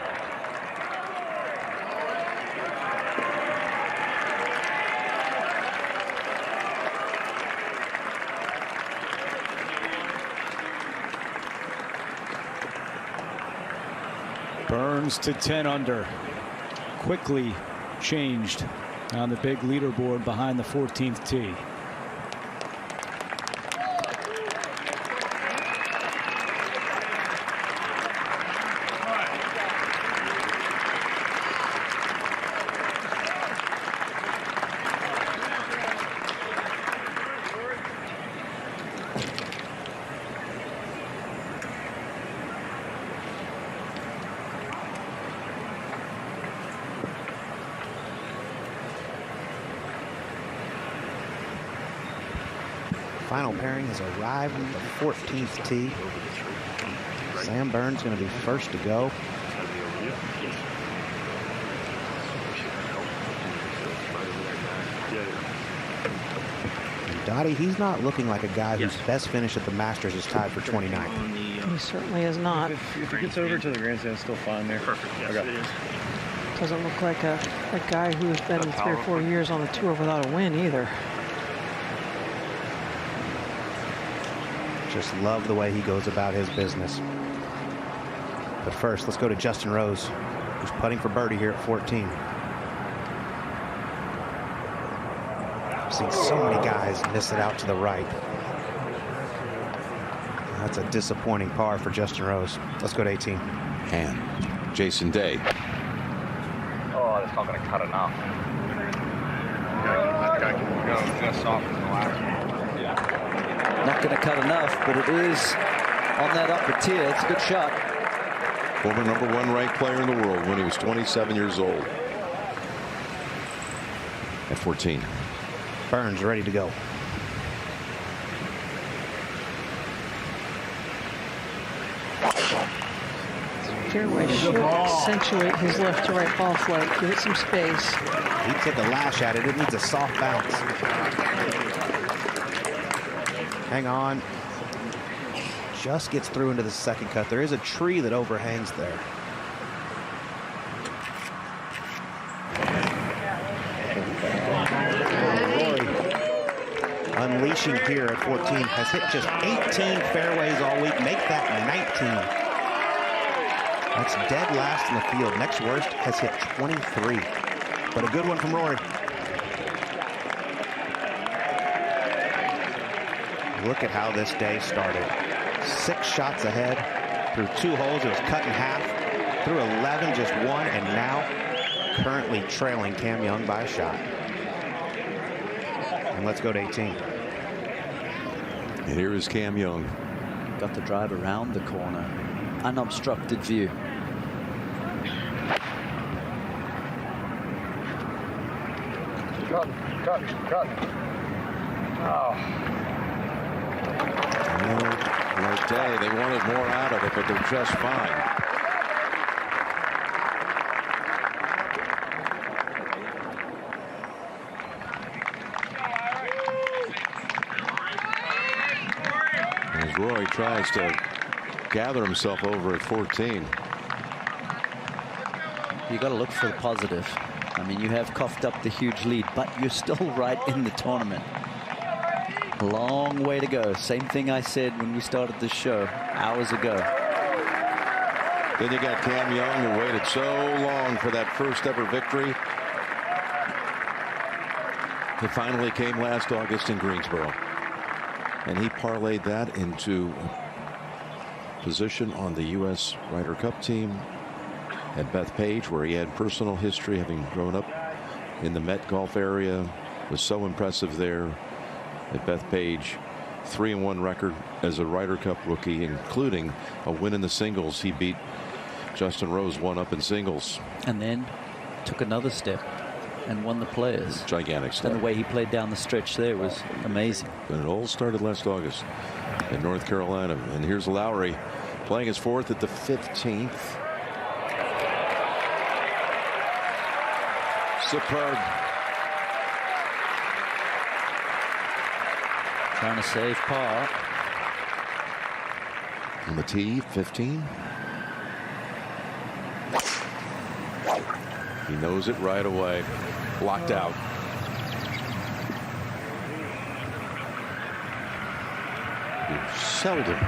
Burns to 10 under. Quickly changed on the big leaderboard behind the 14th tee. Final pairing has arrived at the 14th tee. Sam Burns going to be first to go. And Dottie, he's not looking like a guy whose best finish at the Masters is tied for 29th. He certainly is not. If he gets over to the grandstand, it's still fine there. Perfect. Yes, Okay. it is. Doesn't look like a guy who's been 3 or 4 years on the tour without a win either. Just love the way he goes about his business. But first, let's go to Justin Rose, who's putting for birdie here at 14. I've seen so many guys miss it out to the right. That's a disappointing par for Justin Rose. Let's go to 18. And Jason Day. Oh, that's not going to cut enough. That guy can go just off in the last one. Yeah. Not going to cut enough, but it is on that upper tier. It's a good shot. Former #1 ranked player in the world when he was 27 years old. At 14. Burns ready to go. Fairway should accentuate his left to right ball flight. Give it some space. He took a lash at it. It needs a soft bounce. Hang on. Just gets through into the second cut. There is a tree that overhangs there. Rory, unleashing here at 14, has hit just 18 fairways all week. Make that 19. That's dead last in the field. Next worst has hit 23. But a good one from Rory. Look at how this day started. 6 shots ahead. Through 2 holes, it was cut in half. Through 11, just 1, and now currently trailing Cam Young by a shot. And let's go to 18. And here is Cam Young. Got the drive around the corner. Unobstructed view. Cut. Oh. Like Day, they wanted more out of it, but they're just fine. As Rory tries to gather himself over at 14. You got to look for the positive. I mean, you have coughed up the huge lead, but you're still right in the tournament. Long way to go. Same thing I said when we started this show hours ago. Then you got Cam Young, who waited so long for that first ever victory. It finally came last August in Greensboro. And he parlayed that into position on the U.S. Ryder Cup team at Bethpage, where he had personal history, having grown up in the Met Golf area. Was so impressive there at Bethpage. 3-1 record as a Ryder Cup rookie, including a win in the singles. He beat Justin Rose 1 up in singles. And then took another step and won the Players. Gigantic step. And the way he played down the stretch there was amazing. And it all started last August in North Carolina. And here's Lowry playing his 4th at the 15th. Superb. Trying to save par. On the tee, 15. He knows it right away. Blocked out. You seldom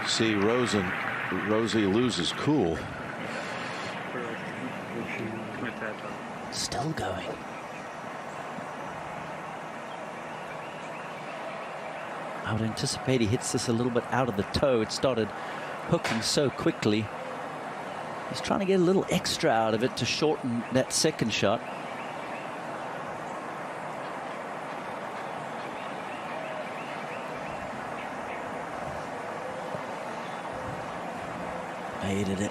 see Rosie lose his cool Still going. I would anticipate he hits this a little bit out of the toe. It started hooking so quickly. He's trying to get a little extra out of it to shorten that second shot. Baited it.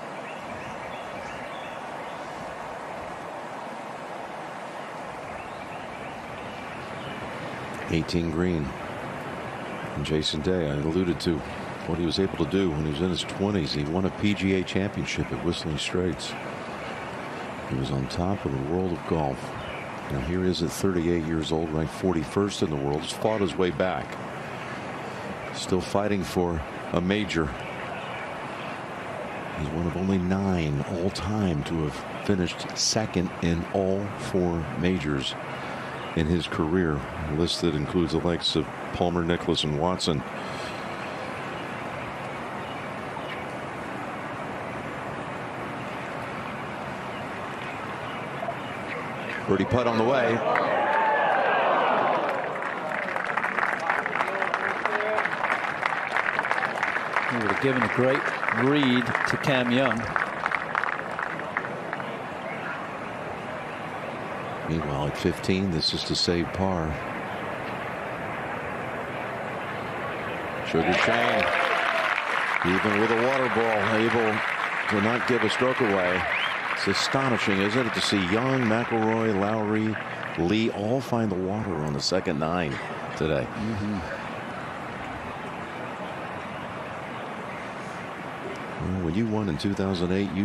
'18 green. And Jason Day, I alluded to what he was able to do when he was in his 20s. He won a PGA championship at Whistling Straits. He was on top of the world of golf. Now here he is at 38 years old, ranked 41st in the world. He's fought his way back. Still fighting for a major. He's one of only 9 all-time to have finished second in all 4 majors in his career. A list that includes the likes of Palmer, Nicklaus, and Watson. Birdie putt on the way. He would have given a great read to Cam Young. Meanwhile, at 15, this is to save par. Sugar Shane, even with a water ball, able to not give a stroke away. It's astonishing, isn't it, to see Young, McIlroy, Lowry, Lee all find the water on the second 9 today. Well, when you won in 2008, you